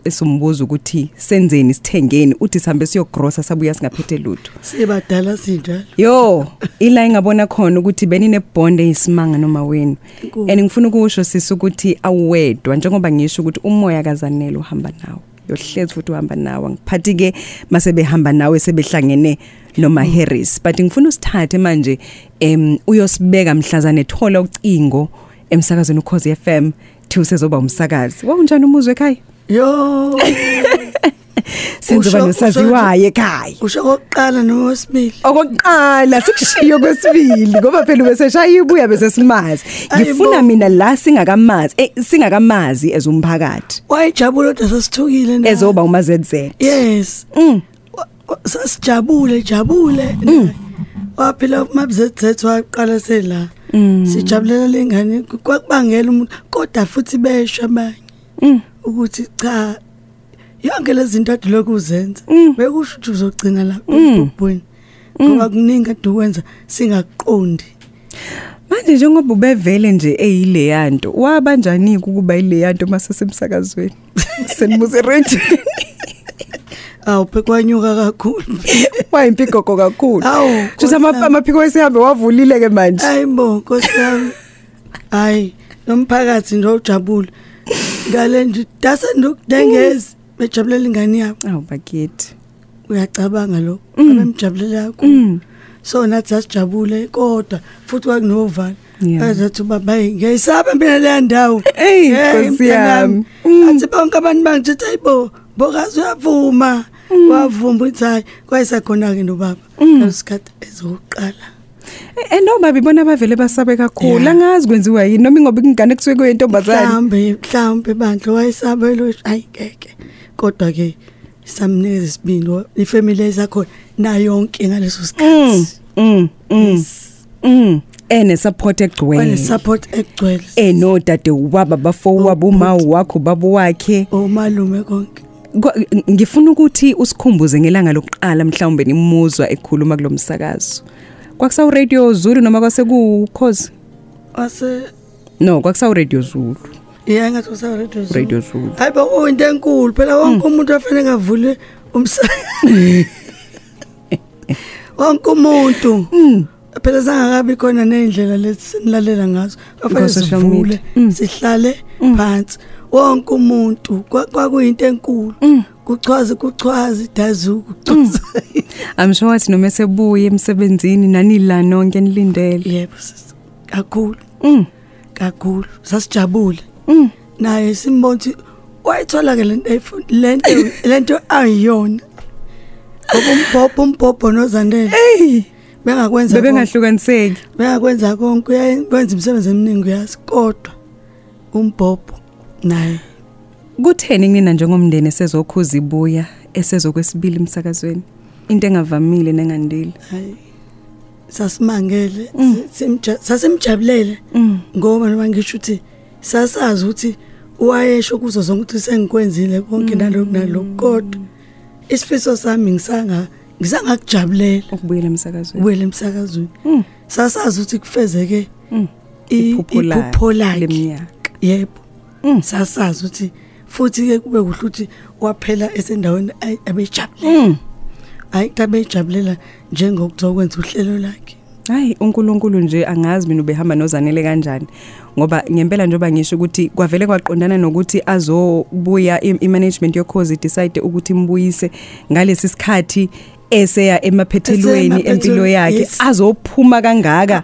esombuza ukuthi senzeni sithengeni uthi sihambe siyo gross sabuya singaphethe lutho sibadala sinjalo yo ila ngabona khona ukuthi benine bond eyisimanga noma wenu and ngifuna ukusho sisi ukuthi awedwa njengoba ngisho ukuthi umoya kaZanele uhamba nawo yohlezi futhi uhamba nawe ngiphathi ke mase behamba nawe sebehlangene noma Harris but ngifuna usithathe manje uyosibeka mhlazane ethola ucingo emsakazweni uKhosi FM thi sezoba umsakazi wawunjani umuzwe ekhaya yo senzoba nosaziwaye ekhaya usho kokuqala nowesibili okokuqala sikushiyo kwesibili ngoba phela ubeseshaya ibuya bese simazi ngifuna mina la singakamazi ezumphakathi wayijabula kodwa sasithukile na ezoba uma ZZ yes sasijabule waphila uma ZZ waqala sela sijabulela lengane kwakubangela umuntu kodwa futhi besha abanye ukuthi cha yonke lezi zinto ade lokuzenza bekusho ukuthi uzogcina la ubhweni ngoba kuningi ade ukwenza singaqondi manje njengoba ubevele nje eyile yanto waba njani ukuba ile yanto masesemsakazweni senibuze radio phekanyuka kakhulu wayimpikoko kakhulu kuthi amaphiko esihambe wavulile ke manje hayibo Nkosi yami hayi nomphakathi nje ujabule ngale nje dasendukudengezi bejabulela ingane yabo bakithi uyacabanga lo abemjabulela kakhulu so nathi sasijabule kodwa futhi kwakunovalo azathi baba ngiyisaba mina le ndawo Nkosi yami athi bonke abantu bangithi hayibo bokazi uyavuma wavuma uthi hayi kwayisakhona ke nobaba ngesikhathi ezoqala noma bibona bavele basabe kakhulu angazi kwenziwa yini noma ngoba ingane kusuke kuyintombazane mhlambe bandlo wayesabelo hayi ngeke kodwa ke samnikeza isibindi ifamily yakho na yonke ngaleso sikhathi support egcwele no dade ubaba bafo wabo uma wakho babo wakhe malume konke ngifuna ukuthi usikhumbuze ngelanga lokuqala mhlawumbe nimuzwa ekhuluma kulomsakazo kwakusawu Radio Zulu noma kwase kuKhosi no kwakusawu Radio Zulu ngathi kusawu Radio Zulu hayibo into enkulu phela wonke umuntu afanele avule wonke umuntu phela sangakabi khona nezindlela lezi sinilalela ngazo afanele sivule sihlale phansi wonke umuntu kwakuyinto enkulu kuchwazi dazuku I'm sure wathi noma sebuye emsebenzini nani la nonke nilindele yebo kakhulu kakhulu sasijabule naye simbonthi wayithola ke lento ayiyona umbhobho noZanele bengakwenza bebengahlukaniseki bengakwenza konke kwenza imisebenzi eminingi yazi kodwa umbhobho naye kutheni kunina njengomndeni esezokhuza ibuya esezokwesibili emsakazweni into engavamile nengandile hayi sasimangele sasimjabulele ngoba noma ngisho ukuthi sasazi ukuthi wayesho kuzo zonke ukuthi sengikwenzile konke nalokho kodwa isifiso sami ngisangakujabulela ukubuyela emsakazweni sasazi ukuthi kufezeke iphupho leminyaka yebo sasazi ukuthi futhi ke kube kuhle ukuthi waphela esendaweni abejabulela hayi tabejabulela njengokuzokwenza uhlelo lakhe hayi uNkulunkulu nje angazi mina ubehamba noZanele kanjani ngoba ngempela njengoba ngisho ukuthi kwavele kwaqondana nokuthi azobuya imanagement yokhozi decide ukuthi imbuyise ngalesi sikhathi eseya emaphethelweni empilo yakhe azophuma kangaka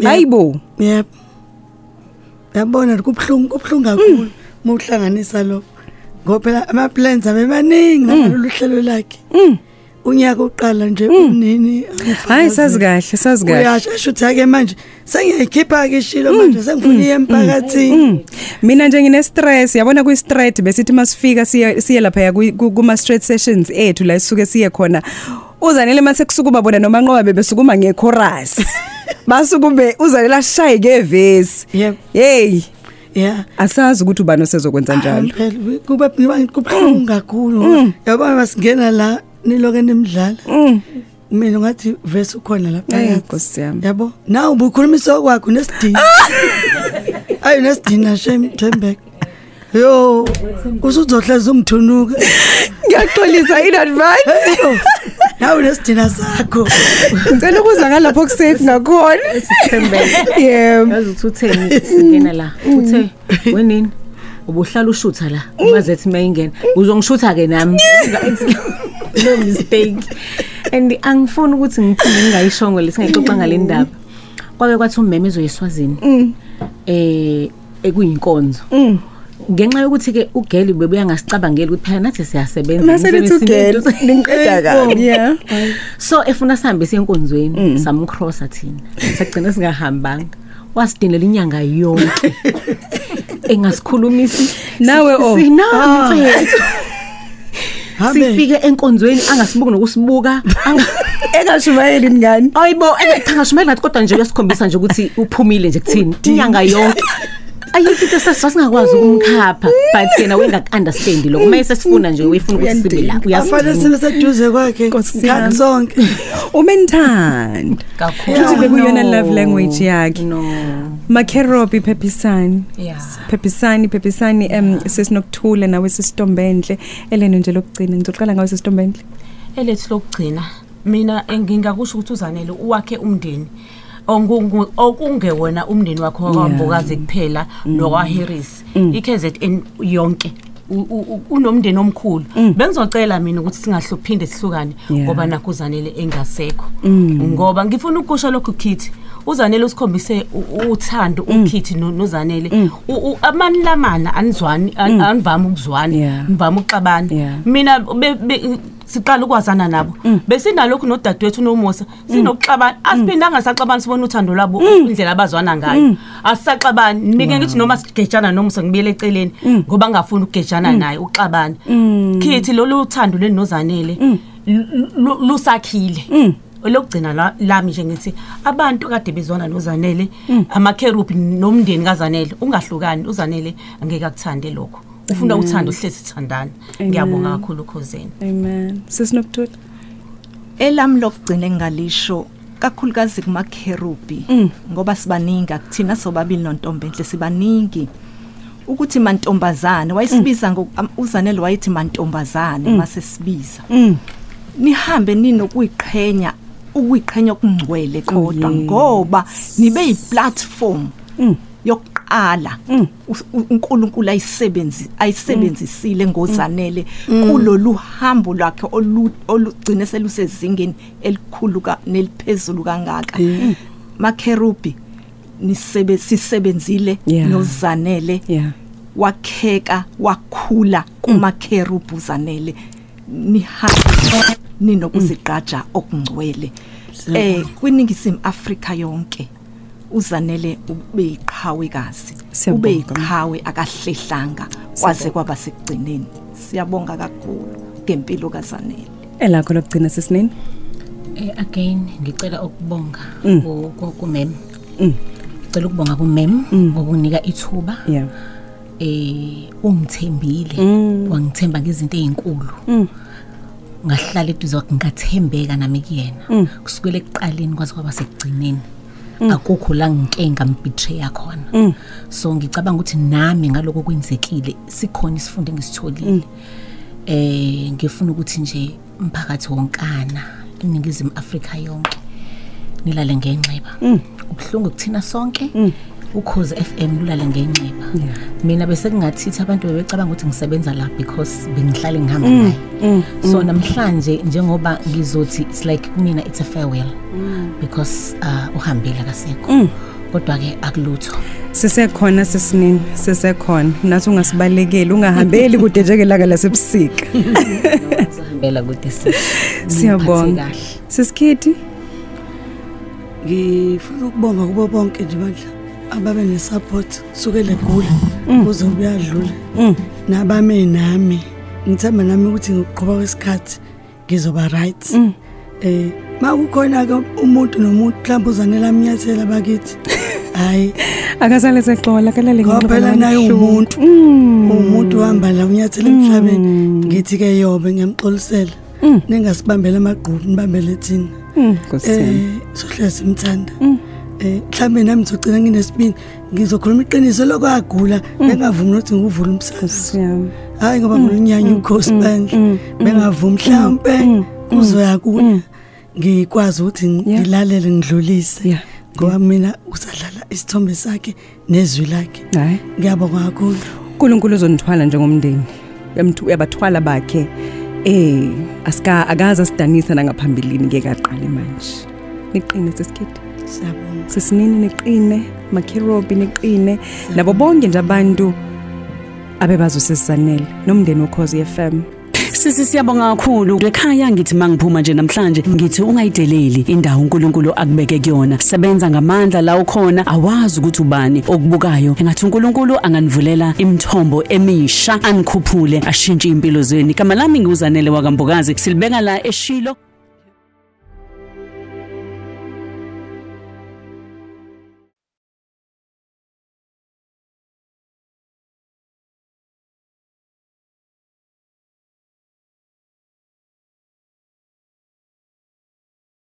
hayibo yebo yabona kubhlungu kakhulu muhlanganisa lokho ngoba phela ama plans abemaningi ngalolu hlelo lakhe unyaka uqala nje unini hayi sazi kahle uyasho ukuthi ake manje sengiyayikhipha ke ishilo manje sengifuna emphakathini mina nje ngine stress yabona ku straight besithi masifika siye lapha kuma straight sessions ethu la isuke siye khona uZanele mase kusukuma bona noma nqoba bebesukuma ngechorus basukube uZanele ashaye ngevesi hey yeah asazi ukuthi ubani osezokwenza njalo kuba kubhlungu kakhulu yabona masingena la niloke nemidlala mina ngathi verse ukhona lapha Nkosi yami yabo nawe ubukhulumisa kwakho nesidina ayi nesidina shame Thembeka yo usuzohleza umthunuka ngiyaxolisa in advance nawe nesidina sakho ngicela ukuza ngalapho ku safe ngakhona Thembeka yebo yazi utheni singena la uthe wenini ubuhlala ushutha la umazethi mayingena uzongishutha ke nami no mistake and angifuni ukuthi ngiphume ngingayishongo lesingexoxa ngale ndaba kwabe kwathi ummeme ezoyiswazini ekuyinkonzo ngenxa yokuthi ke ugeli bebuya ngasicabangela ukuthi phela nathi siyasebenza niqeda kabi yeah so efuna sihambe siyenkonzweni samcrossa thina sagcina singahambanga wasidinela inyanga yonke engasikhulumisi nawe mfethu sifike enkonzweni angasibuki nokusibuka engashumayeli ngani ayibo engashumayeli ngathi kodwa nje uyasikhombisa nje ukuthi uphumile nje kuthini inyanga yonke ayikho into sasingakwazi ukumkhapha but yena wengakunderstand lokho mayese sifuna nje uyifuna ukuthi sibe la uyafana seduze kwakhe ngathi sonke umenthanda kakhulu ukuthi bekuyona love language yakhe no Makerobi Phepisani yeah Phepisani sesinokuthula nawe sisitombendle eleno nje lokugcina ngizoqala ngawe sisitombendle elethi lokugcina mina engingakusho ukuthi uZanele uwakhe umndeni okungewona umndeni wakho wakwambokazi kuphela nokwaHarris iKZN yonke unomndeni omkhulu bengizocela mina ukuthi singahluphinde sihlukane ngoba nakho uZanele engasekho ngoba ngifuna ukusho lokho kithi uZanele usikhombise uthando uKithi noZanele amani lamana anizwani anivama ukuzwana mvama uxabana mina siqala ukwazana nabo besinalokho nodadewethu noMosa sinokuxabana asiphindanga saxabana sibona uthando labo indlela abazwana ngayo asisaxabani nike ngithi noma sigejana noMosa ngibiyele eceleni ngoba ngafuna ukugejana naye uxabana Kithi lolu uthando lenoZanele lusakhile lokugcina lami nje ngithi abantu kade bezwana noZanele amakerubi nomndeni kaZanele ungahlukani uZanele angeke akuthande lokho ufuna uthando uhlezi sithandana ngiyabonga kakhulu ukhosini amen sisinokuthula elami lokugcina engalisho kakhulukazi kumakerubi ngoba sibaningi akuthina sobabili noNtombenhle sibaningi ukuthi mantombazane wayisibiza uZanele wayithi mantombazane mase sibiza nihambe ninokuyiqhenya ukuyiqhenya okungcwele kodwa ngoba nibe yiplatform yokuqala uNkulunkulu ayisebenzisile ngoZanele kulolu hambo lwakhe olugcine selusezingeni elikhulu neliphezulu kangaka makerubi sisebenzile noZanele wakheka wakhula kumakerubi uZanele nihamba ninokuzigqaja okungcwele kwiningizimu Afrika yonke uZanele ube iqhawekazi ube iqhawe akahlehlanga kwaze kwaba sekugcineni siyabonga kakhulu ngempilo kaZanele elakho lokugcina sesinini again ngicela ukubonga kumem ngicela ukubonga kumem ngokunika ithuba ungithembile wangithemba ngezinto ezinkulu ngahlala eduze ngathembeka nami kuyena kusukela ekuqaleni kwaze kwaba sekugcineni akukho la ngike ngambetray khona so ngicabanga ukuthi nami ngaloko kwenzekile sikhona isifundo ngisitholile ngifuna ukuthi nje umphakathi wonkana iningizimu Afrika yonke nilale ngenxeba ubhlungu kuthina sonke ukhoze FM lulale ngenxeba mina bese kungathithi abantu bebecabanga ukuthi ngisebenza la because bengihlale ngihamba naye so namhlanje njengoba ngizothi it's like mina it's a farewell because uhambile kasekho kodwa ke akulutho sisekhona sesinini sisekhona nathi ungasibalekeli ungahambeli kude njeke laka lasebusika sihambela kude siyabonga sisikhithi ngifuna ukubonga kubo bonke nje bandla ababe nesupport kusukela egula kuze kuyadlula nabame nami ngithemba nami ukuthi ngokuqhubeka kwesikhathi ngizoba right makukhona ke umuntu nomuntu mhlawumbe uZanele amnyathela bakithi hayi akasale sexola kalale ngoba naye umuntu uhamba la unyathela emhlabeni ngithi ke yobe ngiyamxolisela ningasibambela amagqubu nibambele thina sohle simthanda mhlambe nami ngizogcina nginesibini ngizokhuluma iqiniso lokwagula bengavumi ukuthi ngivule umsakazi hayi ngoba ngulunyanya ukhosi bandla bengavumi mhlambe kuzoya kuya ngikwazi ukuthi ngilalele ngidlulise ngoba mina usadlala isithombe sakhe nezwi lakhe ngiyabonga kakhulu uNkulunkulu uzonithwala njengomndeni uyabathwala bakhe akaza sidanisa nangaphambilini ngeke aqale manje niqine sesikhithi siyabonga sesinini niqine makhirobi niqine nabo bonke nje abantu abebazo sesanele nomndeni wokhozi FM siyabonga kakhulu ekhaya ngithi mangiphuma nje namhlanje ngithi ungayideleli indawo uNkulunkulu akubeke kuyona sebenza ngamandla la ukhona awazi ukuthi ubani okubukayo engathi uNkulunkulu anganivulela imithombo emisha anikhuphule ashintshe impilo zenu kama lami nguzanele wakambokazi silibeka la eShilo